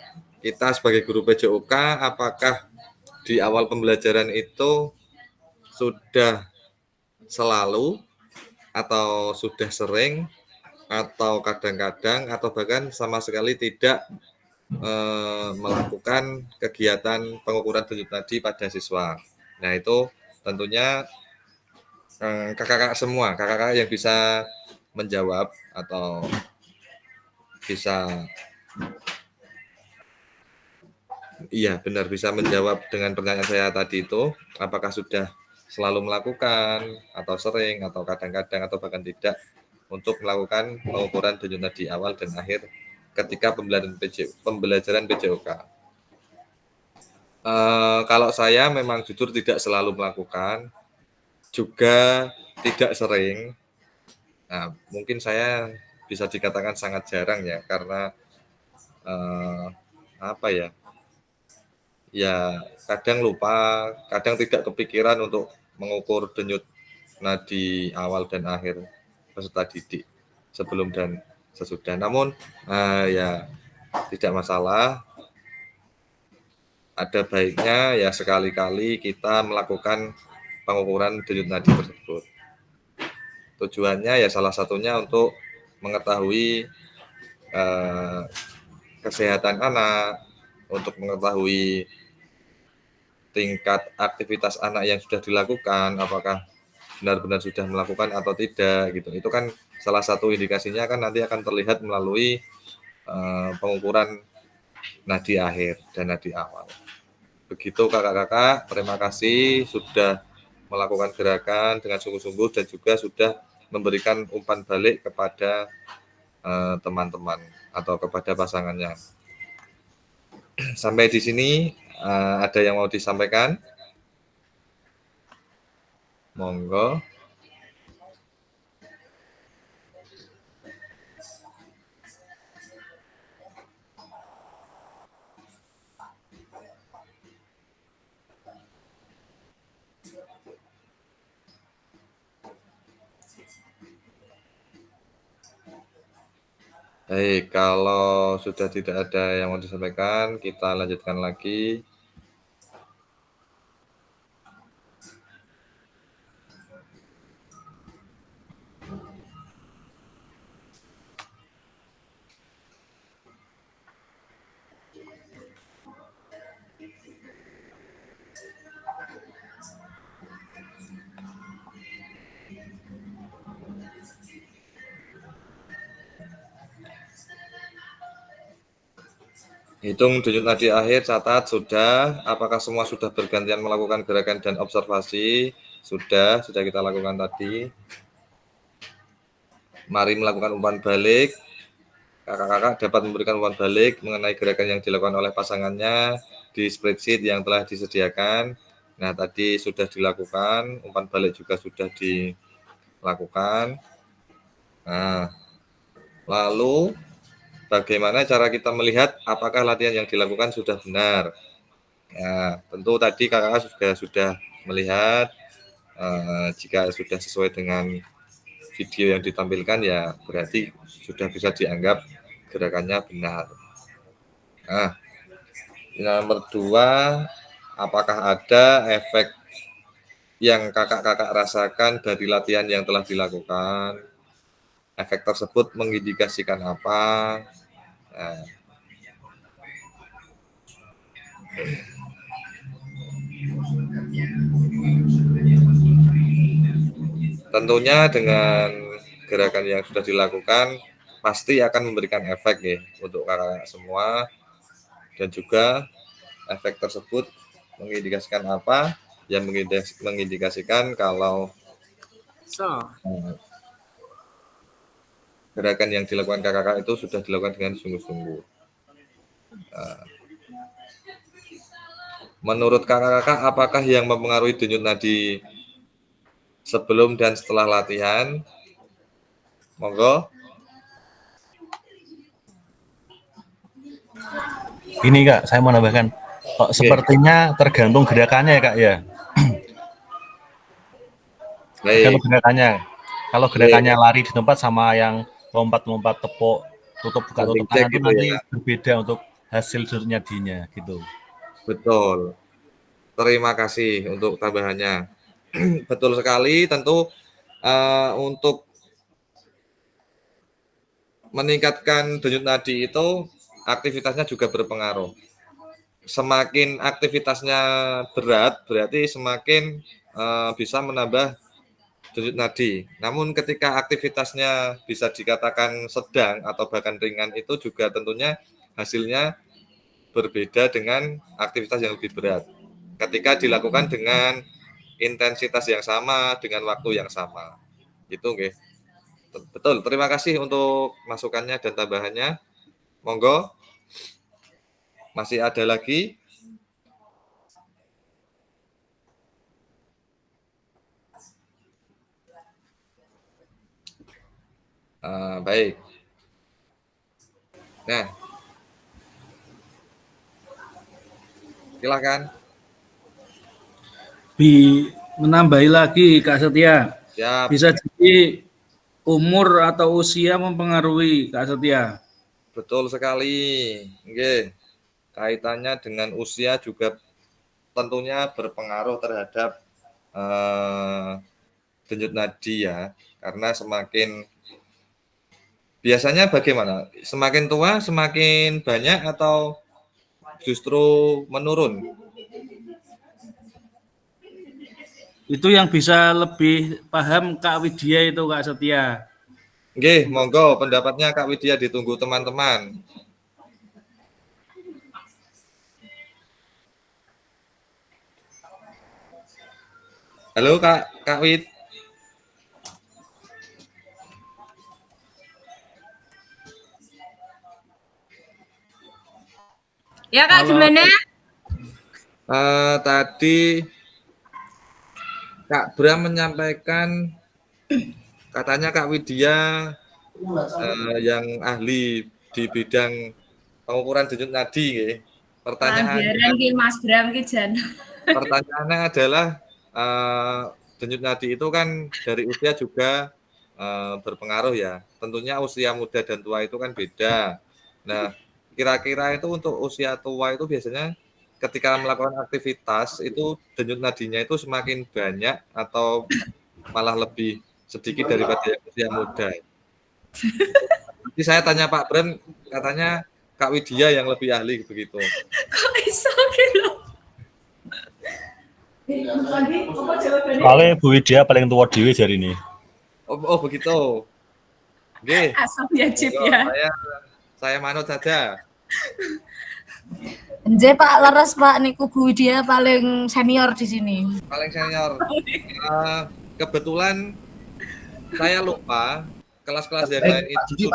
sebagai guru PJOK, apakah di awal pembelajaran itu sudah selalu atau sudah sering atau kadang-kadang atau bahkan sama sekali tidak melakukan kegiatan pengukuran denyut nadi pada siswa. Nah, itu tentunya kakak-kakak semua, kakak-kakak yang bisa menjawab atau bisa benar bisa menjawab dengan pertanyaan saya tadi itu, apakah sudah selalu melakukan atau sering atau kadang-kadang atau bahkan tidak untuk melakukan pengukuran denyut nadi awal dan akhir ketika pembelajaran PJOK. Kalau saya memang jujur tidak selalu melakukan, juga tidak sering. Nah, mungkin saya bisa dikatakan sangat jarang ya, karena kadang lupa, kadang tidak kepikiran untuk mengukur denyut nadi awal dan akhir peserta didik sebelum dan sesudah. Namun tidak masalah, ada baiknya ya sekali-kali kita melakukan pengukuran denyut nadi tersebut. Tujuannya ya salah satunya untuk mengetahui kesehatan anak, untuk mengetahui tingkat aktivitas anak yang sudah dilakukan, apakah benar-benar sudah melakukan atau tidak gitu. Itu kan salah satu indikasinya kan nanti akan terlihat melalui pengukuran nadi akhir dan nadi awal. Begitu kakak-kakak, terima kasih sudah melakukan gerakan dengan sungguh-sungguh dan juga sudah memberikan umpan balik kepada teman-teman atau kepada pasangannya. Sampai di sini ada yang mau disampaikan? Monggo. Baik, kalau sudah tidak ada yang mau disampaikan, kita lanjutkan lagi. Hitung denyut nadi akhir, catat sudah. Apakah semua sudah bergantian melakukan gerakan dan observasi? Sudah kita lakukan tadi. Mari melakukan umpan balik. Kakak-kakak dapat memberikan umpan balik mengenai gerakan yang dilakukan oleh pasangannya di spreadsheet yang telah disediakan. Nah, tadi sudah dilakukan, umpan balik juga sudah lakukan. Nah, lalu bagaimana cara kita melihat apakah latihan yang dilakukan sudah benar? Ya, tentu tadi kakak sudah melihat jika sudah sesuai dengan video yang ditampilkan ya berarti sudah bisa dianggap gerakannya benar. Nah, nomor 2, apakah ada efek yang kakak-kakak rasakan dari latihan yang telah dilakukan? Efek tersebut mengindikasikan apa? Nah, tentunya dengan gerakan yang sudah dilakukan pasti akan memberikan efek ya untuk kakak-kakak semua, dan juga efek tersebut mengindikasikan apa? Yang mengindikasikan kalau gerakan yang dilakukan kakak-kakak itu sudah dilakukan dengan sungguh-sungguh. Menurut kakak-kakak, apakah yang mempengaruhi denyut nadi sebelum dan setelah latihan? Monggo. Ini Kak, saya mau nambahkan. Kok sepertinya tergantung gerakannya ya Kak ya. Tergantung gerakannya. Kalau gerakannya lari di tempat sama yang lompat-lompat, tepuk, tutup buka tutup tangan itu nanti berbeda untuk hasil denyut nadinya gitu. Betul. Terima kasih untuk tambahannya. Betul sekali, tentu untuk meningkatkan denyut nadi itu aktivitasnya juga berpengaruh. Semakin aktivitasnya berat, berarti semakin bisa menambah denyut nadi. Namun ketika aktivitasnya bisa dikatakan sedang atau bahkan ringan, itu juga tentunya hasilnya berbeda dengan aktivitas yang lebih berat. Ketika dilakukan dengan intensitas yang sama, dengan waktu yang sama. Gitu nggih. Betul, terima kasih untuk masukannya dan tambahannya. Monggo. Masih ada lagi? Baik. Nah, silakan. Menambahi lagi Kak Setia. Siap. Bisa jadi umur atau usia mempengaruhi Kak Setia. Betul sekali. Nggih. Kaitannya dengan usia juga tentunya berpengaruh terhadap denyut nadi ya. Karena semakin biasanya bagaimana? Semakin tua semakin banyak atau justru menurun? Itu yang bisa lebih paham Kak Widya itu Kak Setia. Nggih, monggo pendapatnya Kak Widya ditunggu teman-teman. Halo Kak Wid. Ya Kak, gimana? Tadi Kak Bram menyampaikan katanya Kak Widya yang ahli di bidang pengukuran denyut nadi nggih. Pertanyaannya Mas Bram ki jan. Pertanyaannya adalah denyut nadi itu kan dari usia juga berpengaruh ya. Tentunya usia muda dan tua itu kan beda. Nah, kira-kira itu untuk usia tua itu biasanya ketika melakukan aktivitas itu denyut nadinya itu semakin banyak atau malah lebih sedikit daripada yang usia muda. Nanti saya tanya Pak Bram, katanya Kak Widya yang lebih ahli begitu. Kok iso gitu? Soalnya Bu Widya paling tua dewe jari ini. Oh begitu. Oke. Asal ya Cip ya. Saya manut saja. Nje Pak leres Pak niku Bu Widya paling senior di sini. Paling senior. Kebetulan saya lupa kelas-kelas yang lain itu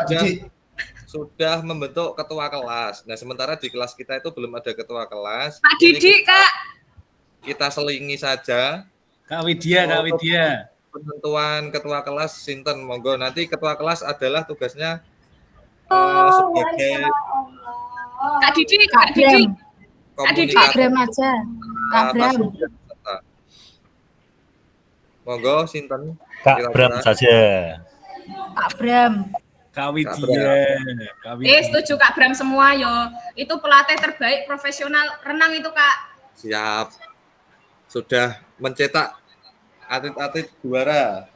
sudah membentuk ketua kelas. Nah, sementara di kelas kita itu belum ada ketua kelas. Pak Didi Kak. Kita selingi saja. Kak Widya. penentuan ketua kelas sinten monggo nanti ketua kelas adalah tugasnya sebagai Kak Didi, Kak Didi. Kak Didi. Kak komunikator Bram aja. Kak Bram. peserta. Monggo sinten Kak kira-kira? Bram saja. Kak Bram. Kak Widya. Kak Widya. Setuju Kak Bram semua yo. Itu pelatih terbaik profesional renang itu Kak. Siap. Sudah mencetak atlet-atlet juara.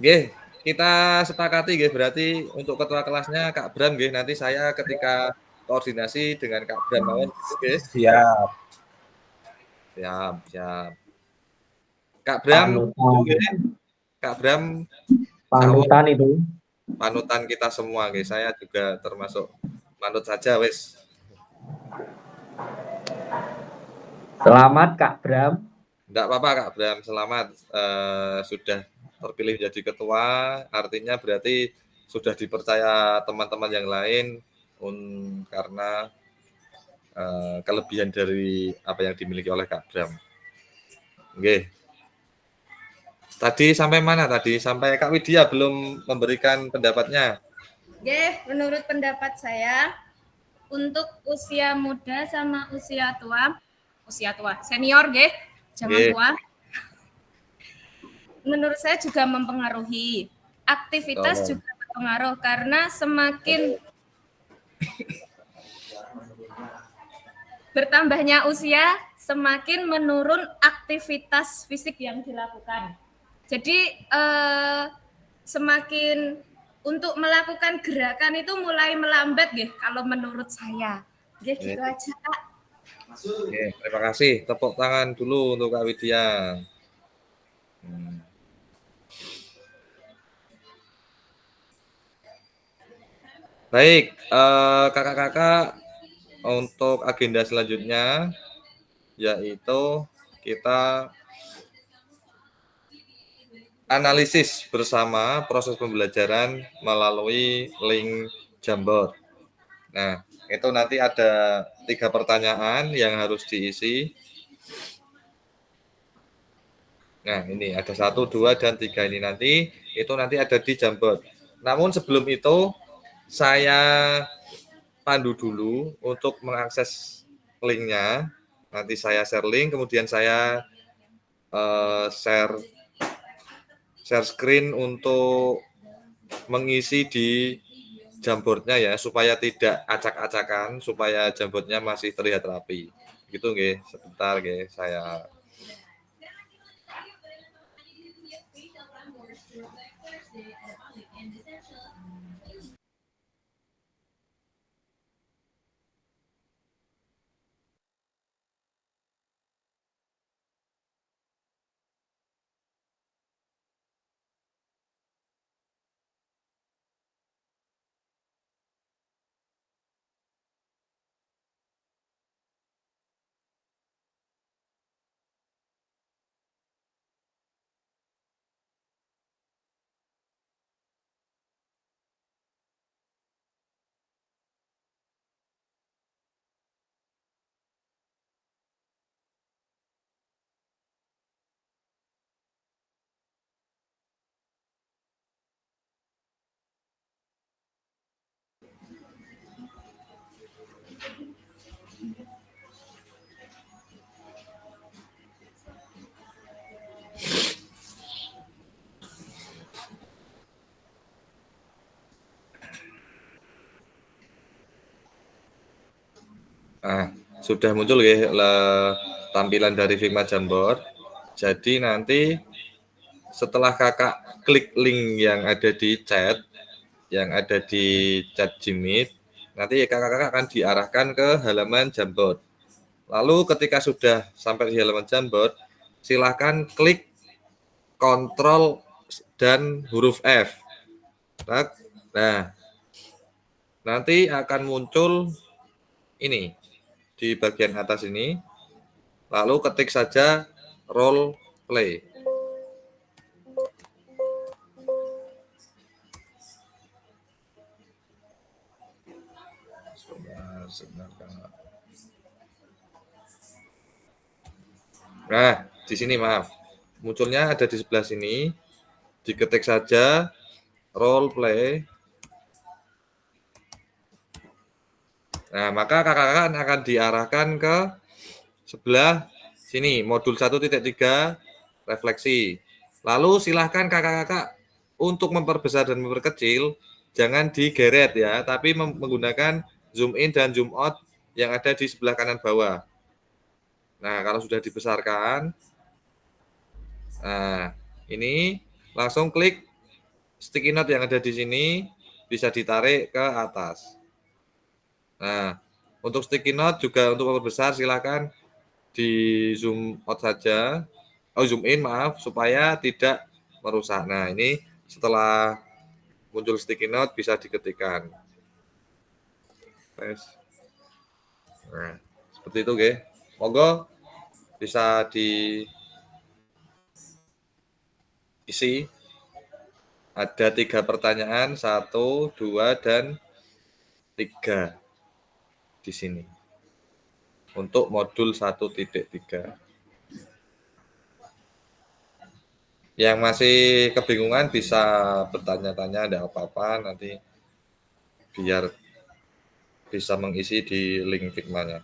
Nggih, kita sepakati nggih berarti untuk ketua kelasnya Kak Bram nggih. Nanti saya ketika koordinasi dengan Kak Bram mawon nggih. Siap. Siap, siap. Kak Bram, nggih. Kak Bram Panutan itu. panutan kita semua nggih. Saya juga termasuk manut saja wis. Selamat Kak Bram. Enggak apa-apa Kak Bram, selamat sudah terpilih jadi ketua, artinya berarti sudah dipercaya teman-teman yang lain karena kelebihan dari apa yang dimiliki oleh Kak Bram. Oke. Tadi sampai mana tadi? Sampai Kak Widya belum memberikan pendapatnya. Oke, menurut pendapat saya untuk usia muda sama usia tua senior nggih, jangan Nggih. tua. Menurut saya juga mempengaruhi. Aktivitas juga berpengaruh karena semakin bertambahnya usia, semakin menurun aktivitas fisik yang dilakukan. Jadi semakin untuk melakukan gerakan itu mulai melambat nggih kalau menurut saya. Nggih gitu aja Kak. Oke, terima kasih. Tepuk tangan dulu untuk Kak Widya. Baik, kakak-kakak, untuk agenda selanjutnya yaitu kita analisis bersama proses pembelajaran melalui link Jamboard. Nah, itu nanti ada 3 pertanyaan yang harus diisi. Nah, ini ada 1, 2, dan 3 ini nanti ada di Jamboard. Namun sebelum itu saya pandu dulu untuk mengakses linknya. Nanti saya share link, kemudian saya share screen untuk mengisi di Jamboardnya ya, supaya tidak acak-acakan, supaya Jamboardnya masih terlihat rapi. Gitu nggih, sebentar nggih saya. Nah, sudah muncul ya tampilan dari Figma Jamboard. Jadi nanti setelah kakak klik link yang ada di chat Gmeet, nanti kakak-kakak akan diarahkan ke halaman Jamboard. Lalu ketika sudah sampai di halaman Jamboard, silakan klik Ctrl dan huruf F. Nah, nanti akan muncul ini di bagian atas ini. Lalu ketik saja role play. Sebentar. Nah, di sini maaf. Munculnya ada di sebelah sini. Diketik saja role play. Nah, maka kakak-kakak akan diarahkan ke sebelah sini, modul 1.3 refleksi. Lalu silahkan kakak-kakak untuk memperbesar dan memperkecil, jangan digeret ya, tapi menggunakan zoom in dan zoom out yang ada di sebelah kanan bawah. Nah, kalau sudah dibesarkan, nah ini langsung klik sticky note yang ada di sini, bisa ditarik ke atas. Nah, untuk sticky note juga untuk memperbesar silahkan di zoom out saja, zoom in maaf, supaya tidak merusak. Nah, ini setelah muncul sticky note bisa diketikkan. Nah, seperti itu, Ge. Monggo bisa diisi. Ada 3 pertanyaan, 1, 2, dan 3 di sini. Untuk modul 1.3. Yang masih kebingungan bisa bertanya-tanya, ada apa-apa nanti biar bisa mengisi di link Figma-nya.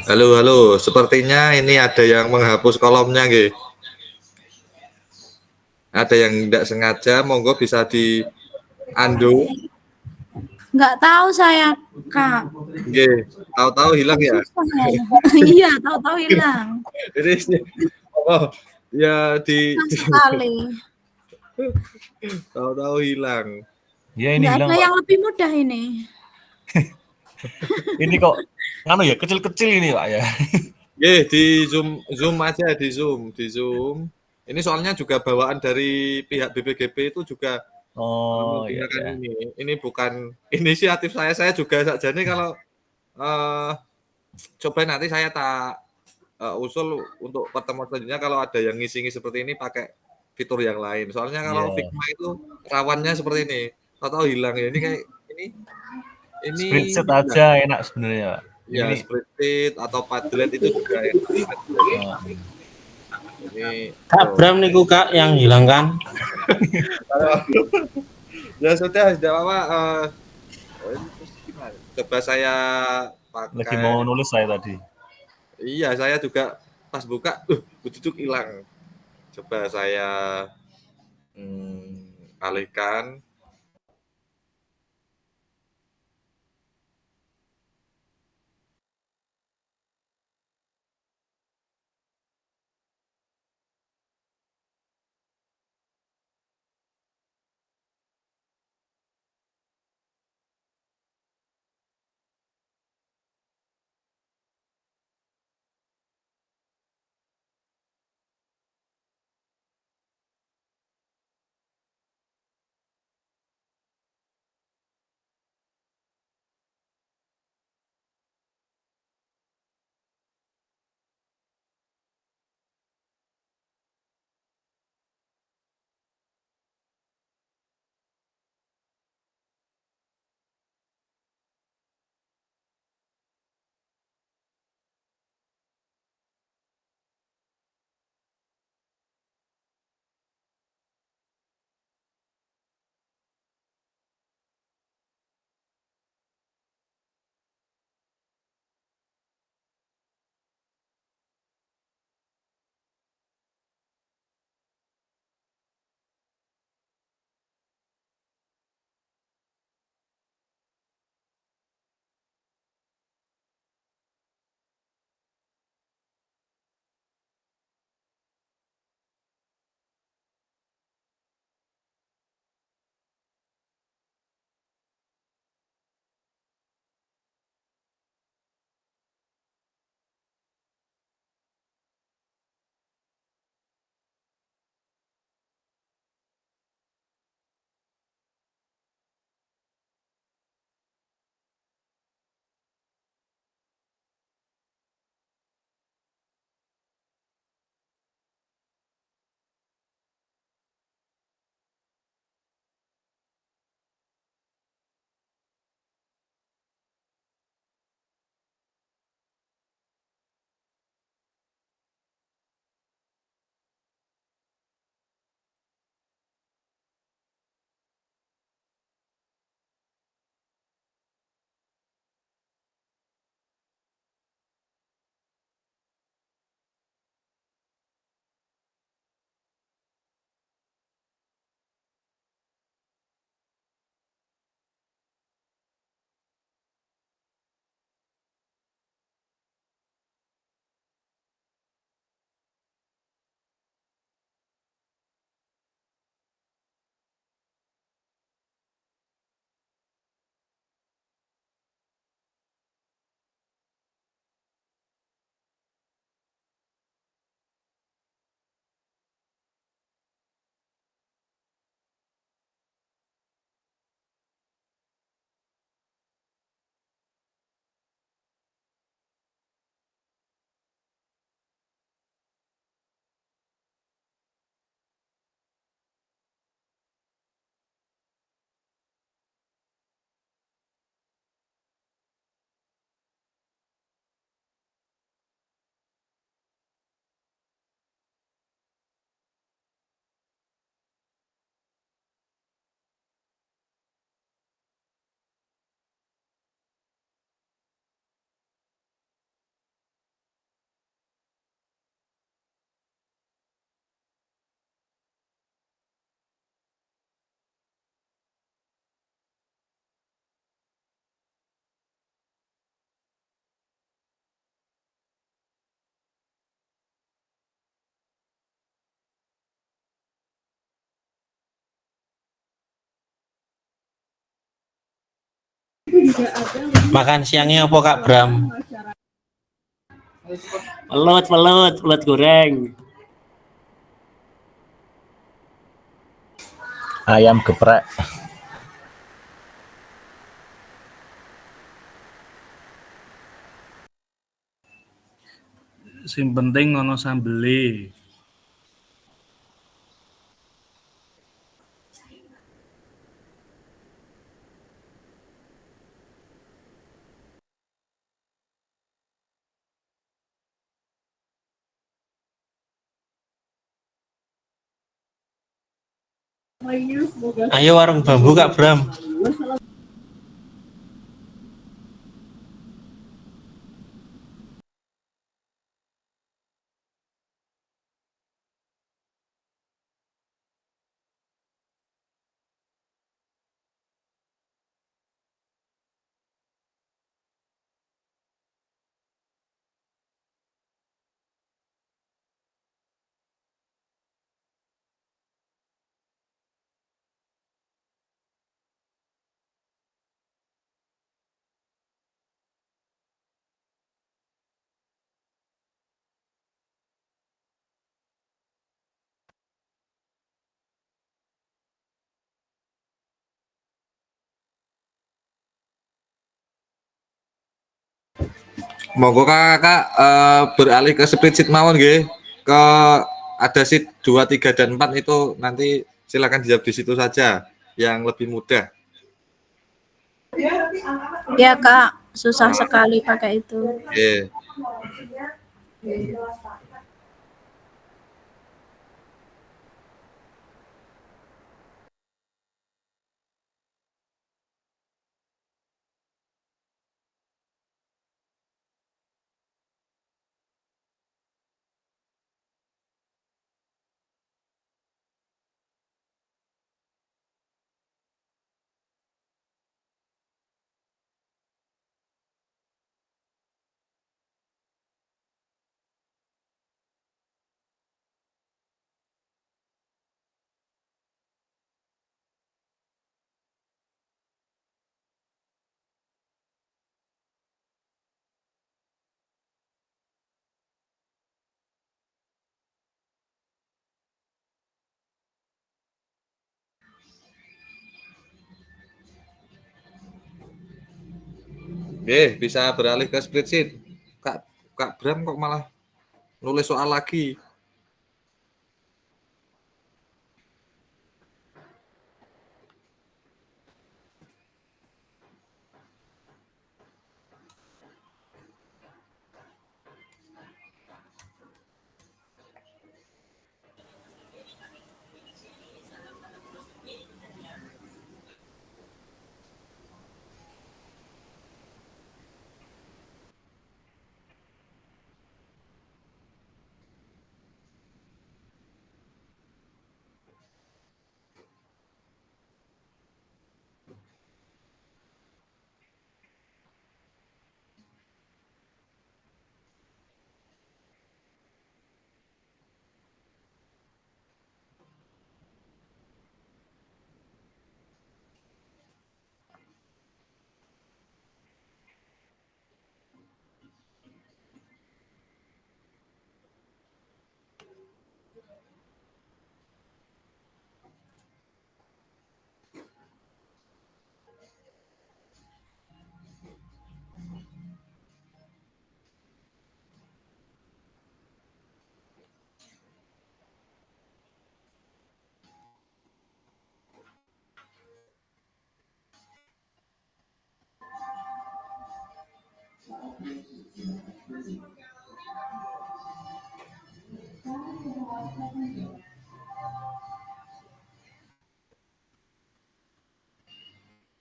Halo, halo. Sepertinya ini ada yang menghapus kolomnya, nggih. Ada yang tidak sengaja, monggo bisa di undo. Nggak tahu saya, Kak. Nggih, tahu-tahu hilang ya. Susah saya. Iya, tahu-tahu hilang. Ini oh, ya Susah sekali. tahu-tahu hilang. Ya ini Nggak hilang ada Pak. yang lebih mudah ini. Ini kok nganu ya kecil-kecil ini Pak ya. Nggih, di Zoom aja, di Zoom. Ini soalnya juga bawaan dari pihak BPGP itu juga Oh iya menggunakan ya. ini. Ini bukan inisiatif saya juga sakjane kalau eh coba nanti saya tak usul untuk pertemuan selanjutnya kalau ada yang ngisi-ngisi seperti ini pakai fitur yang lain. Soalnya kalau Iya. Figma itu rawannya seperti ini. Tahu-tahu hilang ya. Ini kayak ini Spreadsheet ya, aja enak sebenarnya Pak. ya Ini spreadsheet atau Padlet itu juga enak. oh, Ini Kak Bram niku Kak yang hilang kan? ya sudah apa-apa. Coba saya lagi pakai. mau nulis saya tadi. Iya, saya juga pas buka, Bututug hilang. Coba saya alihkan. Makan siangnya apa Kak Bram? Pelut goreng. Ayam geprek. Sing penting ono sambele. Ayo warung bambu Kak Bram. Monggo kakak beralih ke spreadsheet mawon nggih. Ke ada sheet 2, 3 dan 4 itu nanti silakan dijawab di situ saja yang lebih mudah. Ya Kak, susah sekali pakai itu. Oke. Oke, bisa beralih ke spreadsheet. Kak Bram kok malah nulis soal lagi.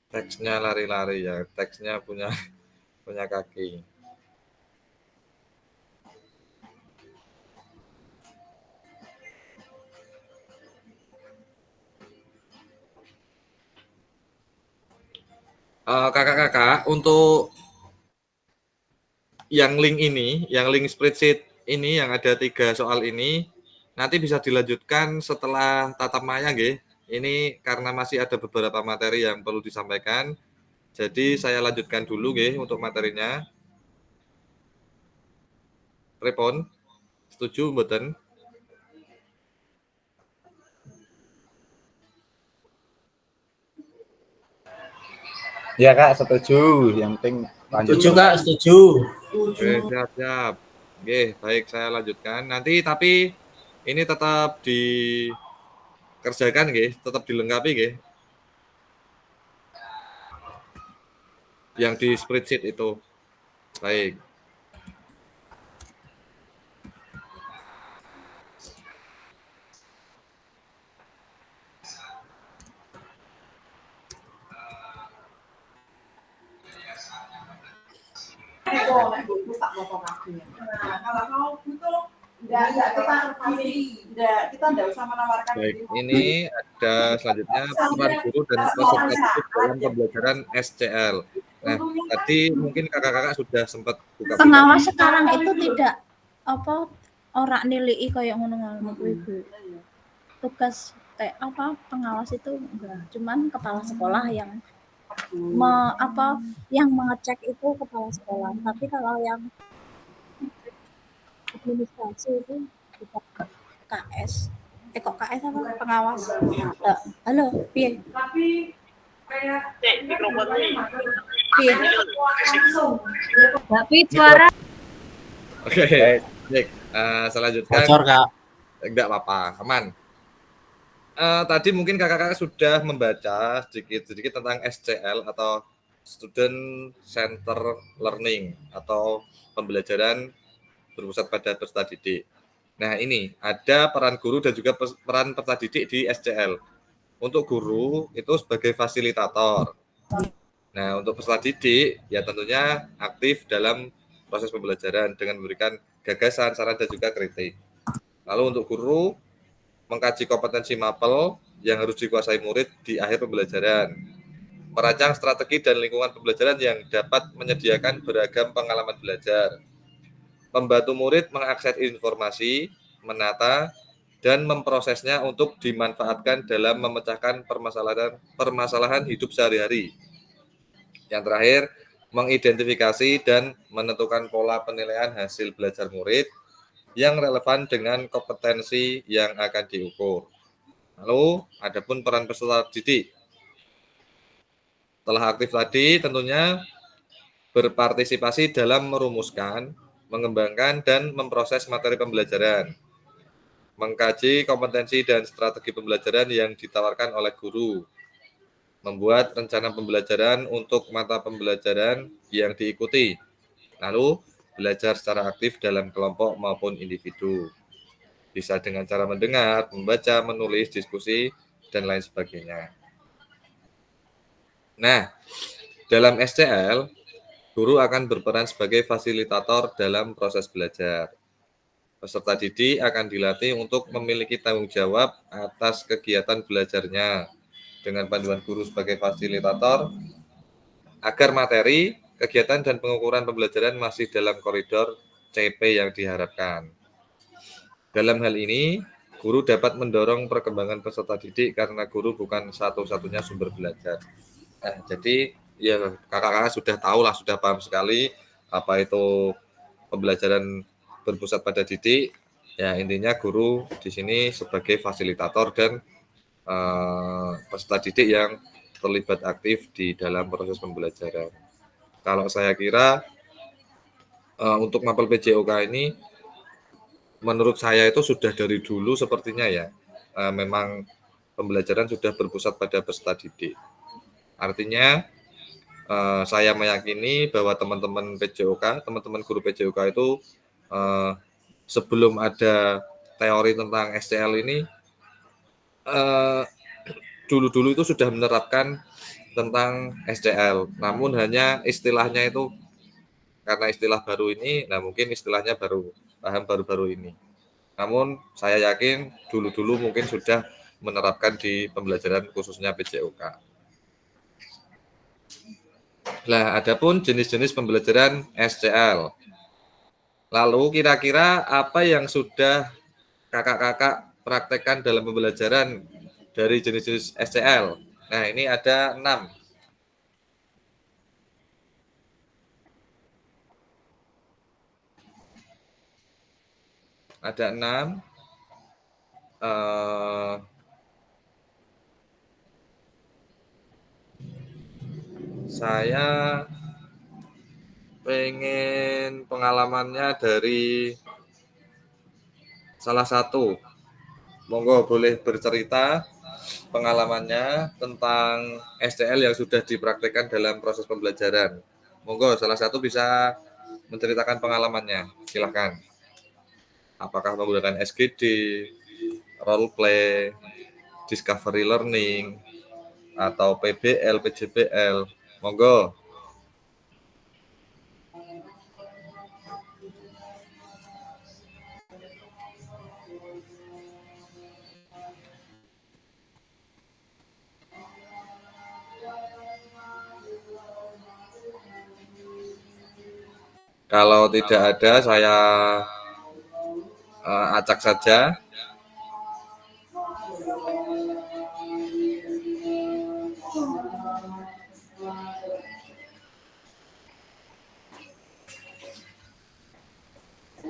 Teksnya lari-lari ya, teksnya punya kaki. Kakak-kakak, untuk yang link spreadsheet ini yang ada 3 soal ini, nanti bisa dilanjutkan setelah tatap maya nggih. Ini karena masih ada beberapa materi yang perlu disampaikan. Jadi saya lanjutkan dulu nggih untuk materinya. Pripun? Setuju mboten? Ya Kak, setuju. Yang penting lanjut. Setuju Kak, setuju. Oke, siap. Oke, baik saya lanjutkan. Nanti tapi ini tetap dikerjakan nggih, tetap dilengkapi nggih. Yang di spreadsheet itu. Baik. Baik, ini ada selanjutnya peran guru dan peserta didik dalam pembelajaran SCL. Nah, tadi mungkin kakak-kakak sudah sempat buka. Pengawas sekarang itu tidak ora nilai kayak ngono-ngono kuwi, Bu. Tugas pengawas itu enggak, cuman kepala sekolah yang yang mengecek itu kepala sekolah. Tapi kalau yang administrasi itu kita KS. Kok KS apa? Pengawas. Halo, piye? Piye? Tapi suara Oke, baik. Selanjutnya Bocor Kak. enggak apa-apa, aman. Tadi mungkin kakak-kakak sudah membaca sedikit tentang SCL atau Student Center Learning atau pembelajaran berpusat pada peserta didik. Nah, ini ada peran guru dan juga peran peserta didik di SCL. Untuk guru itu sebagai fasilitator. Nah, untuk peserta didik ya tentunya aktif dalam proses pembelajaran dengan memberikan gagasan, saran dan juga kritik. Lalu untuk guru mengkaji kompetensi mapel yang harus dikuasai murid di akhir pembelajaran. Merancang strategi dan lingkungan pembelajaran yang dapat menyediakan beragam pengalaman belajar. Membantu murid mengakses informasi, menata, dan memprosesnya untuk dimanfaatkan dalam memecahkan permasalahan hidup sehari-hari. Yang terakhir, mengidentifikasi dan menentukan pola penilaian hasil belajar murid yang relevan dengan kompetensi yang akan diukur. Lalu, adapun peran peserta didik. Setelah aktif tadi, tentunya berpartisipasi dalam merumuskan, mengembangkan, dan memproses materi pembelajaran. Mengkaji kompetensi dan strategi pembelajaran yang ditawarkan oleh guru. Membuat rencana pembelajaran untuk mata pembelajaran yang diikuti. Lalu, belajar secara aktif dalam kelompok maupun individu. Bisa dengan cara mendengar, membaca, menulis, diskusi, dan lain sebagainya. Nah, dalam SCL, guru akan berperan sebagai fasilitator dalam proses belajar. Peserta didik akan dilatih untuk memiliki tanggung jawab atas kegiatan belajarnya dengan panduan guru sebagai fasilitator agar materi, kegiatan dan pengukuran pembelajaran masih dalam koridor CP yang diharapkan. Dalam hal ini, guru dapat mendorong perkembangan peserta didik karena guru bukan satu-satunya sumber belajar. Jadi ya kakak-kakak sudah tahu lah, sudah paham sekali apa itu pembelajaran berpusat pada didik. Ya intinya guru di sini sebagai fasilitator dan peserta didik yang terlibat aktif di dalam proses pembelajaran. Kalau saya kira untuk mapel PJOK ini menurut saya itu sudah dari dulu sepertinya ya memang pembelajaran sudah berpusat pada peserta didik. Artinya saya meyakini bahwa teman-teman PJOK, teman-teman guru PJOK itu sebelum ada teori tentang SCL ini dulu-dulu itu sudah menerapkan tentang SCL, namun hanya istilahnya itu karena istilah baru ini, nah mungkin istilahnya paham baru-baru ini. Namun saya yakin dulu-dulu mungkin sudah menerapkan di pembelajaran khususnya PJOK. Nah, adapun jenis-jenis pembelajaran SCL. Lalu kira-kira apa yang sudah kakak-kakak praktekkan dalam pembelajaran dari jenis-jenis SCL? Nah, ini ada 6. Ada 6. Saya pengen pengalamannya dari salah satu. Monggo boleh bercerita pengalamannya tentang STL yang sudah dipraktikkan dalam proses pembelajaran. Monggo salah satu bisa menceritakan pengalamannya. Silahkan. Apakah menggunakan SGD, role play, discovery learning, atau PBL, PJBL. Monggo. Kalau tidak ada, saya acak saja.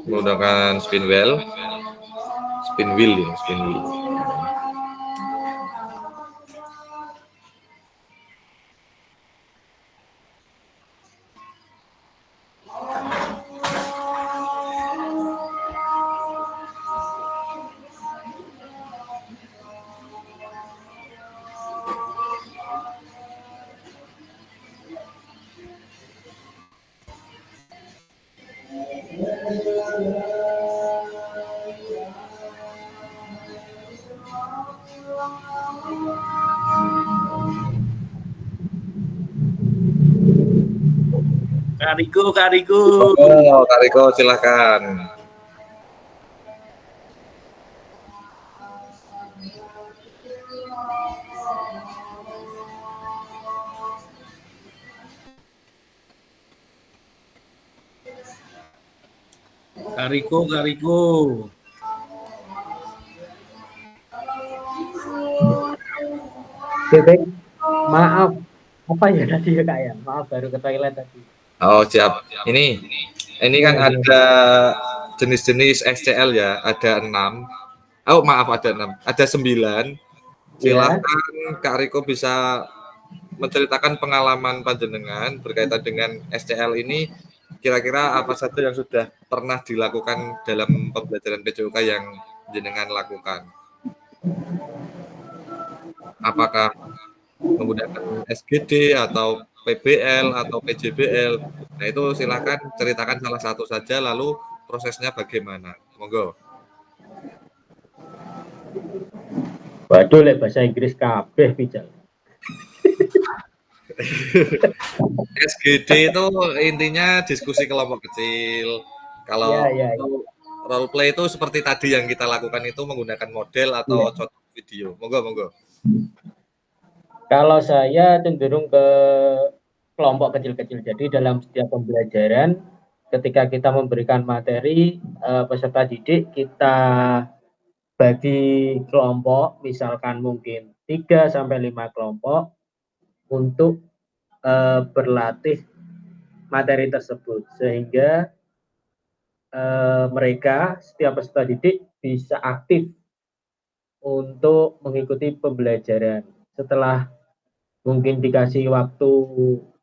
Menggunakan spin wheel. Kak Riko. Oh, Kak Riko silakan. Kak Riko. Oke, baik. Maaf. Apa ya tadi ya Kak ya? Maaf baru ke toilet tadi. Oh, siap. Ini kan ada jenis-jenis SCL ya, ada 6. Oh, maaf ada 6. Ada 9. Silakan Kak Riko bisa menceritakan pengalaman panjenengan berkaitan dengan SCL ini. Kira-kira apa saja yang sudah pernah dilakukan dalam pembelajaran PJOK yang jenengan lakukan? Apakah menggunakan SGD atau PBL atau PJBL? Nah, itu silakan ceritakan salah satu saja, lalu prosesnya bagaimana? Monggo. Waduh, lek bahasa Inggris kabeh pical. SGD itu intinya diskusi kelompok kecil. Kalau role play itu seperti tadi yang kita lakukan itu menggunakan model atau contoh video. Monggo. Kalau saya cenderung ke kelompok kecil-kecil. Jadi dalam setiap pembelajaran, ketika kita memberikan materi peserta didik, kita bagi kelompok, misalkan mungkin 3 sampai 5 kelompok untuk berlatih materi tersebut, sehingga mereka setiap peserta didik bisa aktif untuk mengikuti pembelajaran. Setelah mungkin dikasih waktu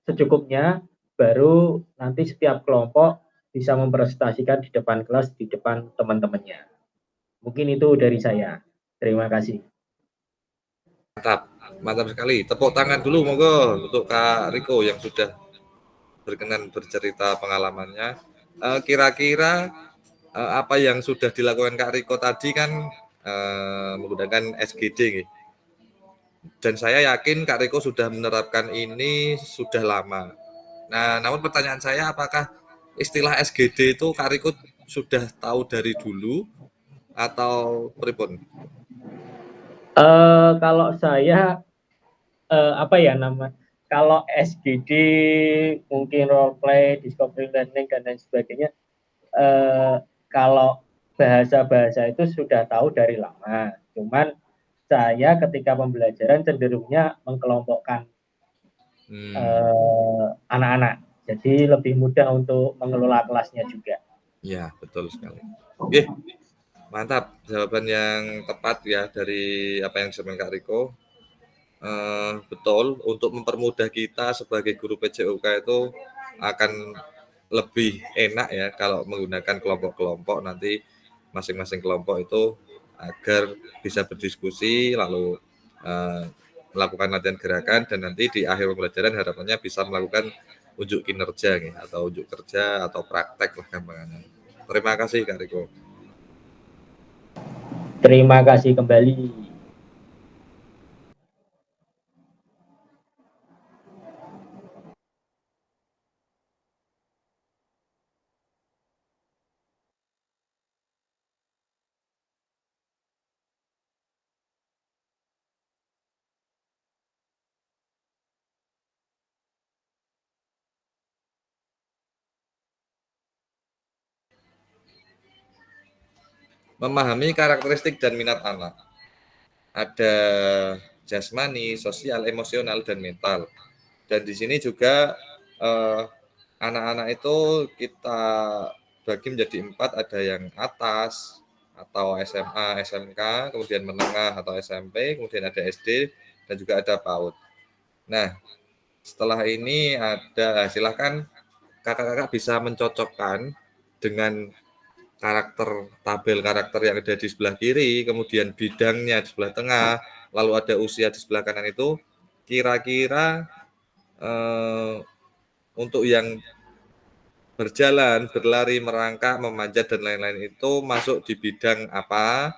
secukupnya, baru nanti setiap kelompok bisa mempresentasikan di depan kelas, di depan teman-temannya. Mungkin itu dari saya. Terima kasih. Mantap sekali. Tepuk tangan dulu monggo untuk Kak Riko yang sudah berkenan bercerita pengalamannya. Kira-kira apa yang sudah dilakukan Kak Riko tadi kan menggunakan SGD. Dan saya yakin Kak Riko sudah menerapkan ini sudah lama. Nah, namun pertanyaan saya, apakah istilah SGD itu Kak Riko sudah tahu dari dulu atau pripun? Kalau saya kalau SGD mungkin role play, discovery learning dan lain sebagainya, kalau bahasa-bahasa itu sudah tahu dari lama. Cuman saya ketika pembelajaran cenderungnya mengkelompokkan anak-anak. Jadi lebih mudah untuk mengelola kelasnya juga. Ya, betul sekali. Oke. Mantap, jawaban yang tepat ya dari apa yang disampaikan Kak Riko. Betul, untuk mempermudah kita sebagai guru PJOK itu akan lebih enak ya kalau menggunakan kelompok-kelompok, nanti masing-masing kelompok itu agar bisa berdiskusi lalu melakukan latihan gerakan, dan nanti di akhir pembelajaran harapannya bisa melakukan unjuk kinerja nih, atau unjuk kerja atau praktek lah gampangannya. Terima kasih Kak Riko. Terima kasih kembali. Memahami karakteristik dan minat anak. Ada jasmani, sosial, emosional, dan mental. Dan di sini juga anak-anak itu kita bagi menjadi 4, ada yang atas atau SMA, SMK, kemudian menengah atau SMP, kemudian ada SD, dan juga ada PAUD. Nah, setelah ini ada, silakan kakak-kakak bisa mencocokkan dengan karakter, tabel karakter yang ada di sebelah kiri, kemudian bidangnya di sebelah tengah, lalu ada usia di sebelah kanan itu, kira-kira untuk yang berjalan, berlari, merangkak, memanjat, dan lain-lain itu masuk di bidang apa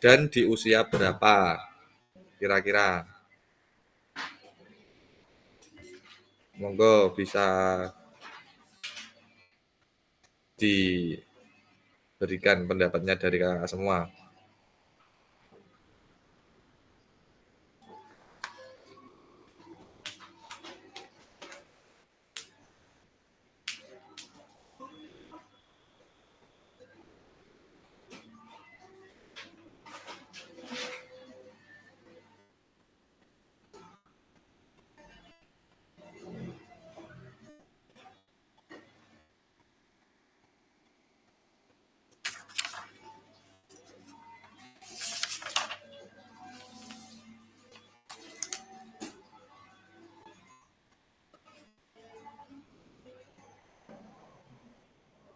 dan di usia berapa kira-kira. Monggo bisa diberikan pendapatnya dari kakak semua.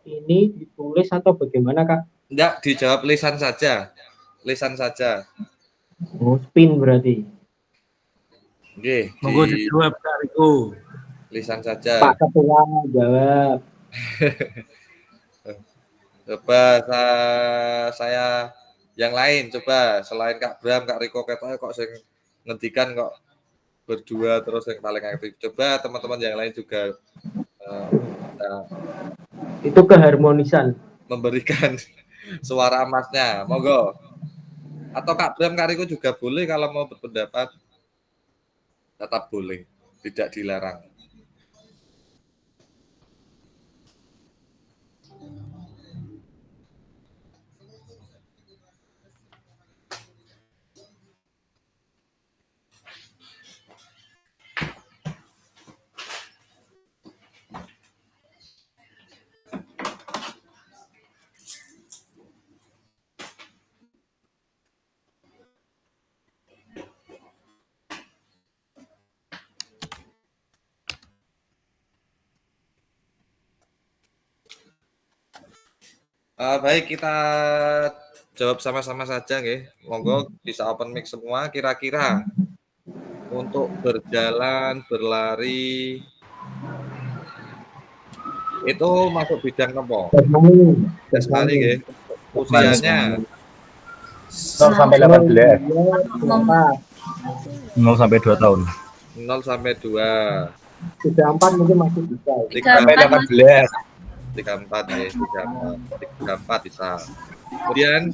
Ini ditulis atau bagaimana, Kak? Enggak, dijawab lisan saja. Lisan saja. Oh, spin berarti. Oke, Monggo dijawab Kak Riko. Lisan saja. Pak Ketua jawab. Coba saya yang lain, coba selain Kak Bram, Kak Riko, kok sing ngendikan kok berdua terus yang paling aktif. Coba teman-teman yang lain juga itu keharmonisan, memberikan suara emasnya, monggo. Atau Kak Bram, Kak Riko juga boleh kalau mau berpendapat, tetap boleh, tidak dilarang. Baik, kita jawab sama-sama saja, nggih. Monggo bisa open mic semua. Kira-kira untuk berjalan, berlari itu masuk bidang apa? Jasmani, nggih. Usianya 0 sampai 18. 0 sampai 2 tahun. 0 sampai 2. 34 mungkin masih bisa. 3 sampai 18. 34 ya, 34 bisa. Kemudian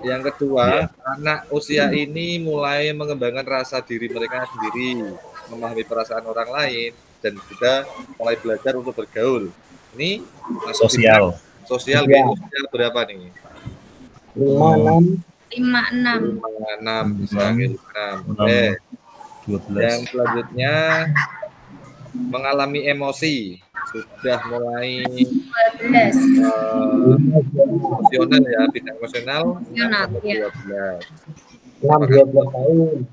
yang kedua, anak usia ini mulai mengembangkan rasa diri mereka sendiri, memahami perasaan orang lain, dan juga mulai belajar untuk bergaul. Ini Sosial. Sosial ya. Usia berapa nih? 56. 56. 6 bisa 6. Oke. 12. Yang selanjutnya mengalami emosi. sudah mulai 12. emosional ya, bidang emosional 6 Emosional, sampai ya. 12. 6-12 tahun.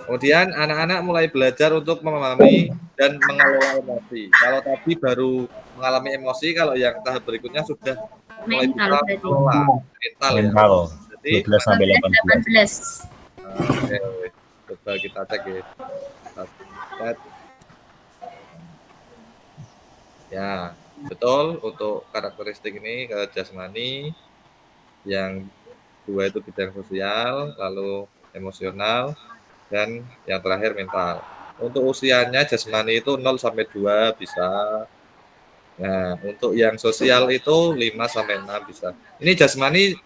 Kemudian anak-anak mulai belajar untuk memahami dan mengelola emosi. Kalau tadi baru mengalami emosi, kalau yang tahap berikutnya sudah mulai Mental bisa berarti. mengelola mental ya. Mental. Jadi 12 sampai 18. 18. oke, coba kita cek ya. Set. Ya, betul untuk karakteristik ini ke jasmani, yang 2 itu bidang sosial, lalu emosional, dan yang terakhir mental. Untuk usianya jasmani itu 0 sampai 2 bisa. Nah, untuk yang sosial itu 5 sampai 6 bisa. Ini jasmani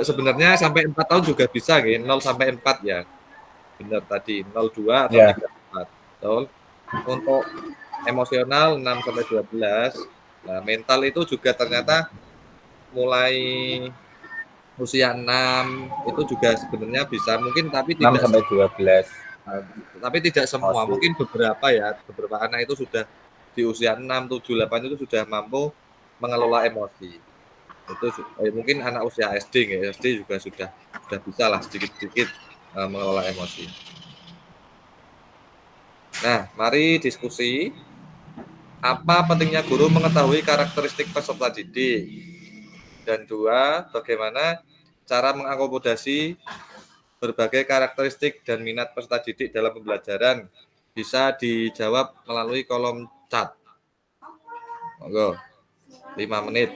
sebenarnya sampai 4 tahun juga bisa, 0 sampai 4 ya. Benar tadi, 02 atau Ya. 34. Betul. Untuk emosional 6 sampai 12. Nah, mental itu juga ternyata mulai usia 6 itu juga sebenarnya bisa mungkin, tapi 6 tidak sampai 12. tapi tidak semua. Emosi. Mungkin beberapa ya, beberapa anak itu sudah di usia 6, 7, 8 itu sudah mampu mengelola emosi. Itu mungkin anak usia SD ya, SD juga sudah bisa lah sedikit-sedikit mengelola emosi. Nah, mari diskusi. Apa pentingnya guru mengetahui karakteristik peserta didik? Dan 2, bagaimana cara mengakomodasi berbagai karakteristik dan minat peserta didik dalam pembelajaran? Bisa dijawab melalui kolom chat. Monggo, 5 menit.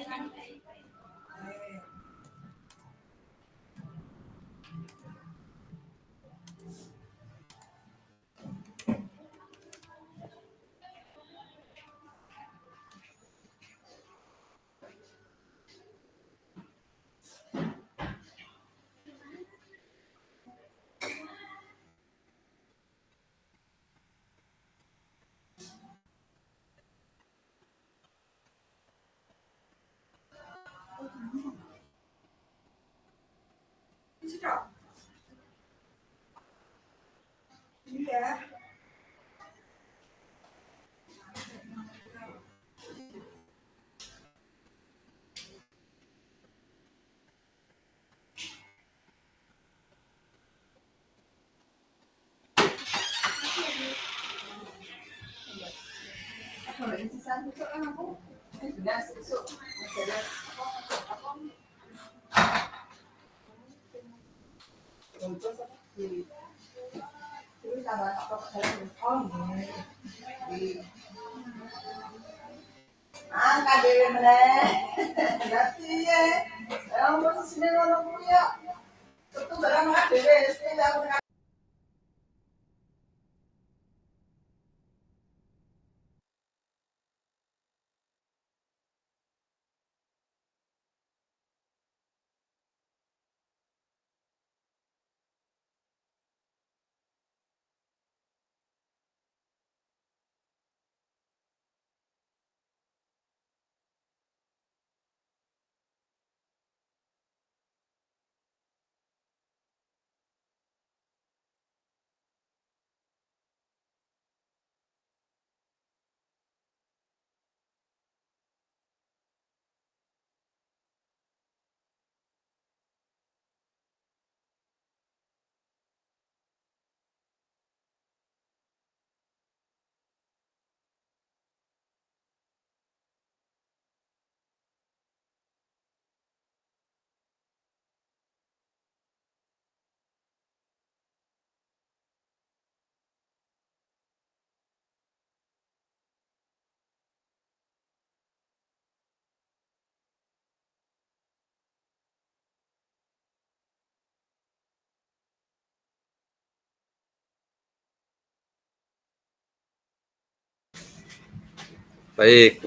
Baik,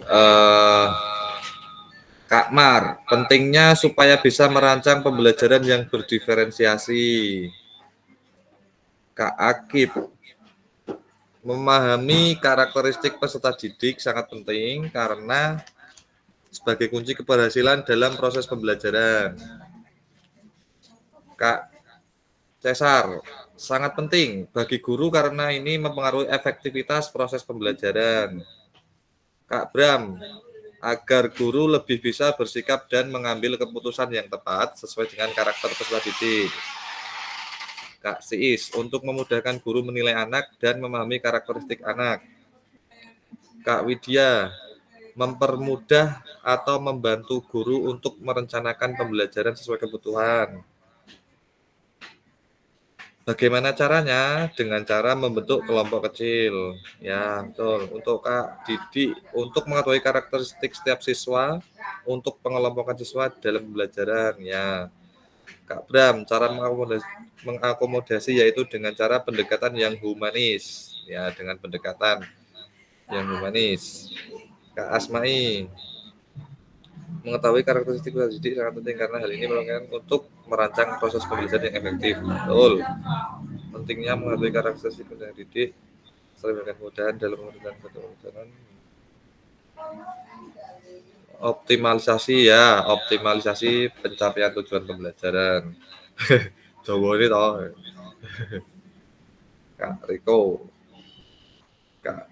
Kak Mar, pentingnya supaya bisa merancang pembelajaran yang berdiferensiasi. Kak Akib, memahami karakteristik peserta didik sangat penting karena sebagai kunci keberhasilan dalam proses pembelajaran. Kak Cesar, sangat penting bagi guru karena ini mempengaruhi efektivitas proses pembelajaran. Kak Bram, agar guru lebih bisa bersikap dan mengambil keputusan yang tepat sesuai dengan karakter peserta didik. Kak Siis, untuk memudahkan guru menilai anak dan memahami karakteristik anak. Kak Widya, mempermudah atau membantu guru untuk merencanakan pembelajaran sesuai kebutuhan. Bagaimana caranya? Dengan cara membentuk kelompok kecil. Ya, betul. Untuk Kak Didi, untuk mengetahui karakteristik setiap siswa, untuk pengelompokan siswa dalam pembelajaran. Ya, Kak Bram, cara mengakomodasi yaitu dengan cara pendekatan yang humanis. Ya, dengan pendekatan yang humanis. Kak Asmai, mengetahui karakteristik peserta didik sangat penting karena hal ini merupakan untuk merancang proses pembelajaran yang efektif. Betul. Pentingnya mengetahui karakteristik peserta didik selain memberikan kemudahan dalam mengerjakan pembelajaran. Optimalisasi ya, optimalisasi pencapaian tujuan pembelajaran. Jawa ini toh. Kak Riko. Kak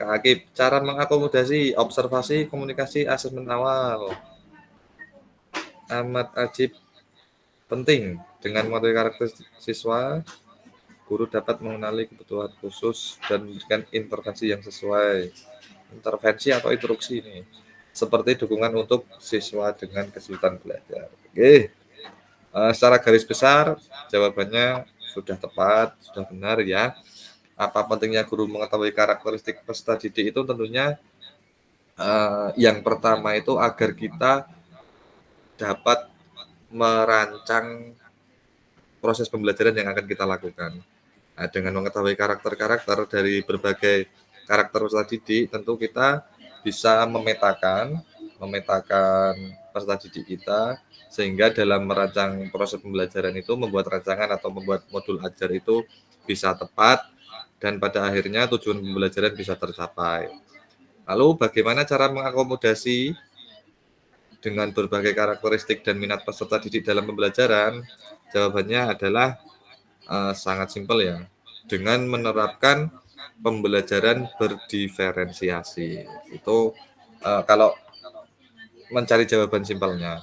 Akib, cara mengakomodasi, observasi, komunikasi, asesmen awal. Amat Ajib, penting. Dengan mengetahui karakter siswa, guru dapat mengenali kebutuhan khusus dan memberikan intervensi yang sesuai. Intervensi atau instruksi ini. Seperti dukungan untuk siswa dengan kesulitan belajar. Oke. Secara garis besar, jawabannya sudah tepat, sudah benar ya. Apa pentingnya guru mengetahui karakteristik peserta didik itu tentunya yang pertama itu agar kita dapat merancang proses pembelajaran yang akan kita lakukan. Nah, dengan mengetahui karakter-karakter dari berbagai karakter peserta didik, tentu kita bisa memetakan peserta didik kita, sehingga dalam merancang proses pembelajaran itu membuat rancangan atau membuat modul ajar itu bisa tepat, dan pada akhirnya tujuan pembelajaran bisa tercapai. Lalu bagaimana cara mengakomodasi dengan berbagai karakteristik dan minat peserta didik dalam pembelajaran? Jawabannya adalah sangat simpel ya, dengan menerapkan pembelajaran berdiferensiasi. Itu kalau mencari jawaban simpelnya.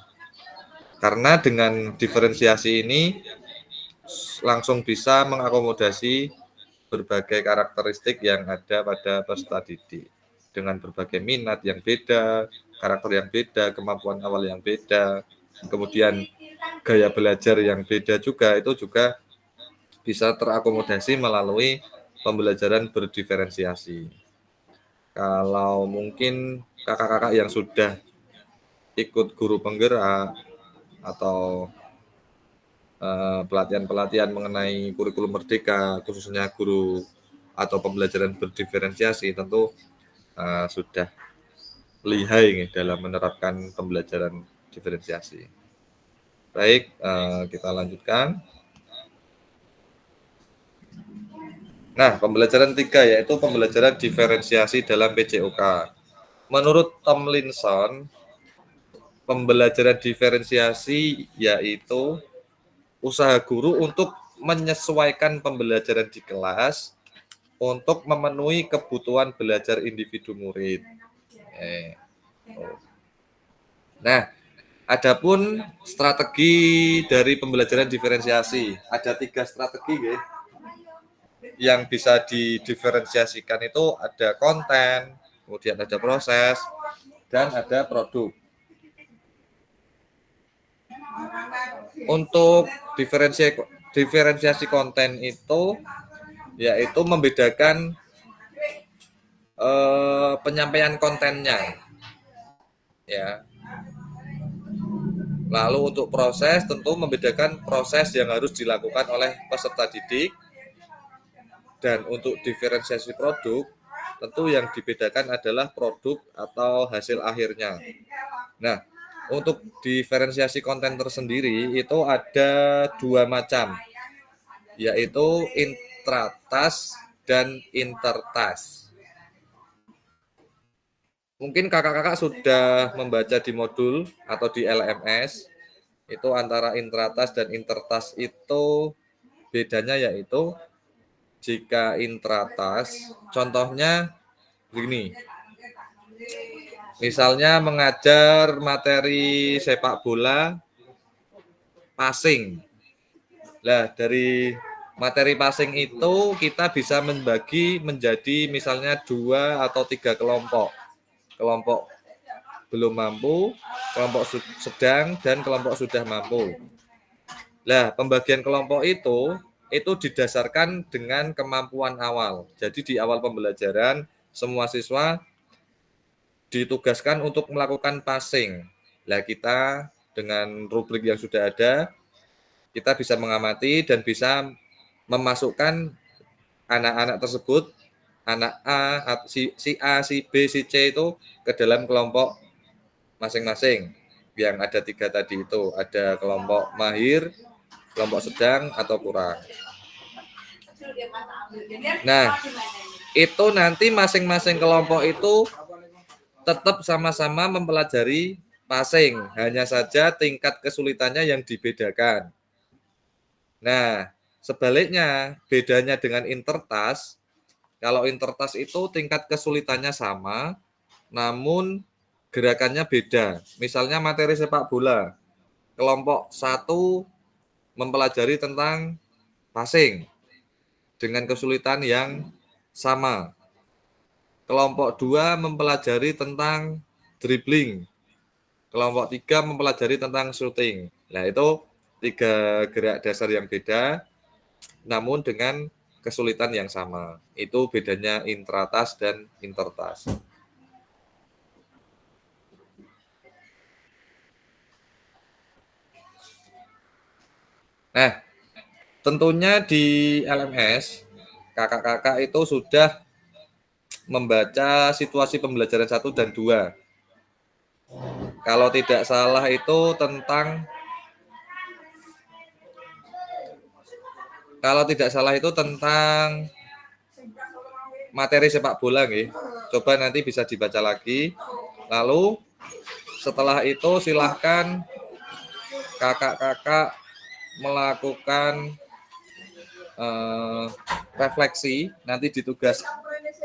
Karena dengan diferensiasi ini langsung bisa mengakomodasi berbagai karakteristik yang ada pada peserta didik dengan berbagai minat yang beda, karakter yang beda, kemampuan awal yang beda, kemudian gaya belajar yang beda juga, itu juga bisa terakomodasi melalui pembelajaran berdiferensiasi. Kalau mungkin kakak-kakak yang sudah ikut guru penggerak atau pelatihan-pelatihan mengenai kurikulum merdeka, khususnya guru atau pembelajaran berdiferensiasi, tentu sudah lihai dalam menerapkan pembelajaran diferensiasi. Baik, kita lanjutkan. Nah, pembelajaran 3 yaitu pembelajaran diferensiasi dalam PJOK. Menurut Tomlinson, pembelajaran diferensiasi yaitu usaha guru untuk menyesuaikan pembelajaran di kelas untuk memenuhi kebutuhan belajar individu murid. Nah, adapun strategi dari pembelajaran diferensiasi, ada 3 strategi ya, yang bisa didiferensiasikan itu ada konten, kemudian ada proses, dan ada produk. Untuk diferensiasi konten itu yaitu membedakan penyampaian kontennya ya. Lalu untuk proses tentu membedakan proses yang harus dilakukan oleh peserta didik, dan untuk diferensiasi produk tentu yang dibedakan adalah produk atau hasil akhirnya. Nah, untuk diferensiasi konten tersendiri itu ada 2 macam, yaitu intratask dan intertask. Mungkin kakak-kakak sudah membaca di modul atau di LMS, itu antara intratask dan intertask itu bedanya yaitu jika intratas, contohnya begini. Misalnya mengajar materi sepak bola passing. Nah, dari materi passing itu kita bisa membagi menjadi misalnya 2 atau 3 kelompok. Kelompok belum mampu, kelompok sedang, dan kelompok sudah mampu. Nah, pembagian kelompok itu didasarkan dengan kemampuan awal. Jadi di awal pembelajaran, semua siswa ditugaskan untuk melakukan passing. Nah, kita dengan rubrik yang sudah ada, kita bisa mengamati dan bisa memasukkan anak-anak tersebut, anak A, si A, si B, si C itu ke dalam kelompok masing-masing. Yang ada 3 tadi itu, ada kelompok mahir, kelompok sedang, atau kurang. Nah, itu nanti masing-masing kelompok itu tetap sama-sama mempelajari passing, hanya saja tingkat kesulitannya yang dibedakan. Nah, sebaliknya, bedanya dengan intertas, kalau intertas itu tingkat kesulitannya sama, namun gerakannya beda. Misalnya materi sepak bola, kelompok 1 mempelajari tentang passing dengan kesulitan yang sama. Kelompok 2 mempelajari tentang dribbling. Kelompok 3 mempelajari tentang shooting. Nah, itu 3 gerak dasar yang beda, namun dengan kesulitan yang sama. Itu bedanya intratas dan intertas. Nah, tentunya di LMS, kakak-kakak itu sudah membaca situasi pembelajaran 1 dan 2. Kalau tidak salah itu tentang materi sepak bola nggih. Coba nanti bisa dibaca lagi. Lalu setelah itu silahkan kakak-kakak melakukan refleksi. Nanti di tugas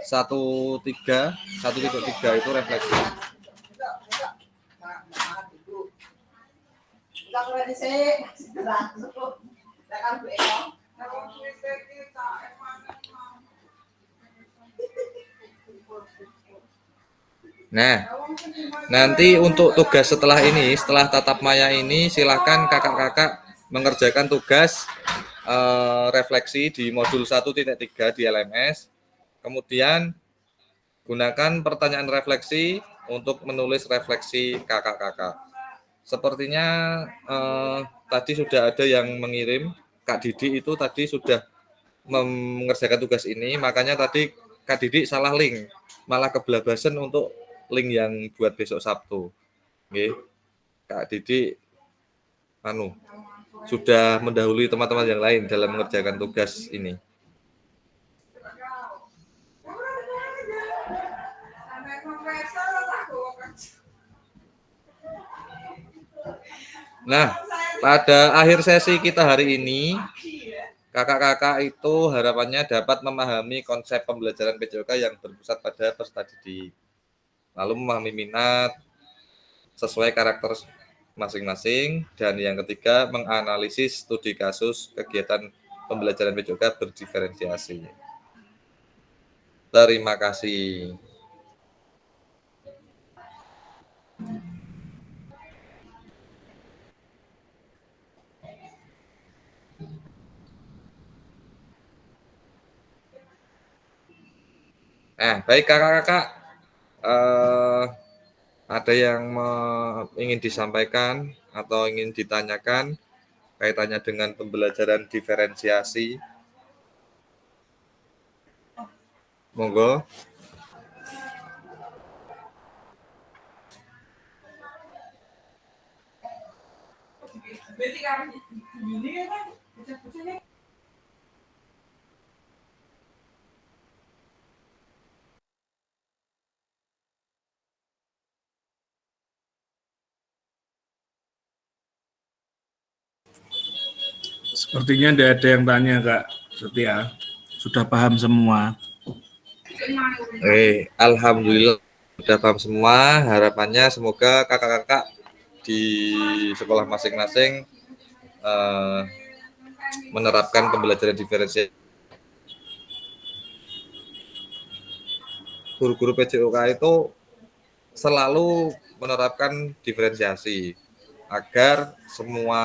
1.3 itu refleksi. Nah, nanti untuk tugas setelah ini, setelah tatap maya ini, silahkan kakak-kakak mengerjakan tugas refleksi di modul 1.3 di LMS. Kemudian gunakan pertanyaan refleksi untuk menulis refleksi kakak-kakak. Sepertinya tadi sudah ada yang mengirim, Kak Didi itu tadi sudah mengerjakan tugas ini, makanya tadi Kak Didi salah link, malah kebelabasan untuk link yang buat besok Sabtu. Oke. Kak Didi sudah mendahului teman-teman yang lain dalam mengerjakan tugas ini. Nah, pada akhir sesi kita hari ini, kakak-kakak itu harapannya dapat memahami konsep pembelajaran PJOK yang berpusat pada peserta didik. Lalu memahami minat sesuai karakter masing-masing. Dan yang ketiga, menganalisis studi kasus kegiatan pembelajaran PJOK berdiferensiasi. Terima kasih. Nah, baik kakak-kakak, ada yang ingin disampaikan atau ingin ditanyakan kaitannya dengan pembelajaran diferensiasi? Monggo. Sepertinya tidak ada yang tanya, Kak Setia. sudah paham semua. Alhamdulillah sudah paham semua. Harapannya semoga kakak-kakak di sekolah masing-masing menerapkan pembelajaran diferensiasi. Guru-guru PJOK itu selalu menerapkan diferensiasi agar semua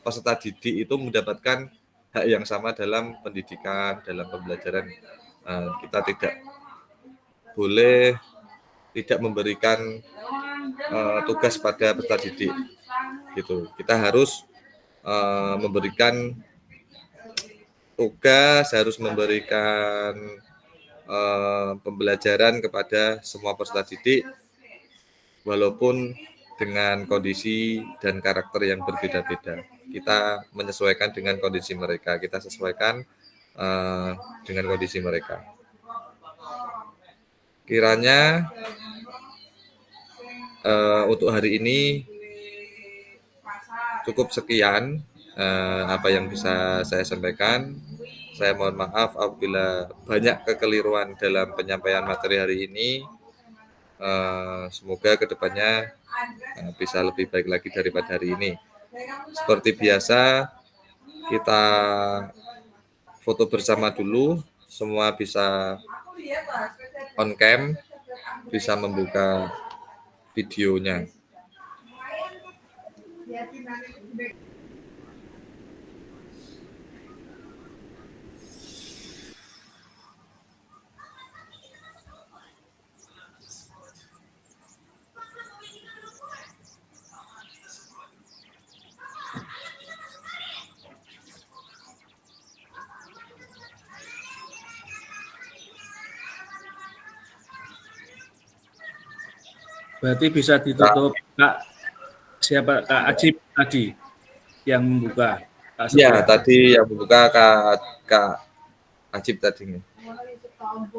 peserta didik itu mendapatkan hak yang sama dalam pendidikan, dalam pembelajaran. Kita tidak boleh tidak memberikan tugas pada peserta didik, gitu. Kita harus memberikan tugas, harus memberikan pembelajaran kepada semua peserta didik, walaupun dengan kondisi dan karakter yang berbeda-beda. Kita menyesuaikan dengan kondisi mereka, kita sesuaikan dengan kondisi mereka. Kiranya untuk hari ini cukup sekian apa yang bisa saya sampaikan. Saya mohon maaf apabila banyak kekeliruan dalam penyampaian materi hari ini. Semoga kedepannya bisa lebih baik lagi daripada hari ini. Seperti biasa, kita foto bersama dulu. Semua bisa on cam, bisa membuka videonya. Berarti bisa ditutup Kak siapa Kak Ajib tadi yang membuka. Ya, tadi yang membuka Kak Ajib tadi nih.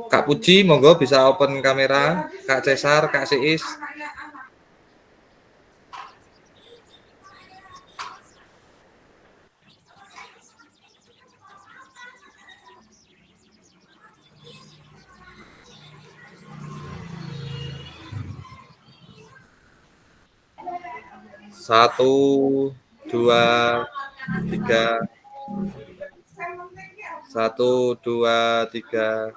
Kak Puji, monggo bisa open kamera. Kak Cesar, Kak Siis. Satu, dua, tiga. 1, 2, 3.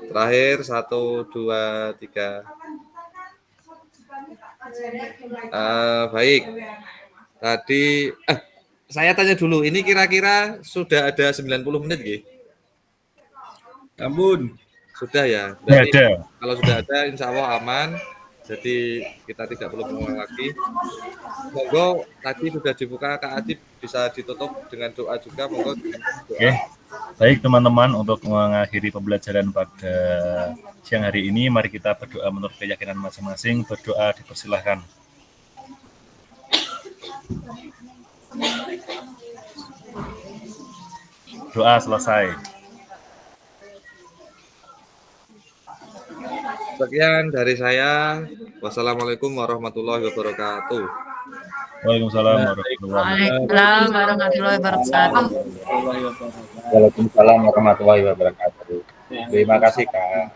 Terakhir 1, 2, 3. Baik. Tadi saya tanya dulu, ini kira-kira sudah ada 90 menit nggih? Ampun. Sudah ya. Berarti ada. Kalau sudah ada insya Allah aman. Jadi kita tidak perlu mengulang lagi. Monggo tadi sudah dibuka Kak Adib, bisa ditutup dengan doa juga. Monggo. Oke. Baik teman-teman, untuk mengakhiri pembelajaran pada siang hari ini, mari kita berdoa menurut keyakinan masing-masing. Berdoa dipersilahkan. Doa selesai. Sekian dari saya. Wassalamualaikum warahmatullahi wabarakatuh. Waalaikumsalam warahmatullahi wabarakatuh. Waalaikumsalam warahmatullahi wabarakatuh. Terima kasih Kak.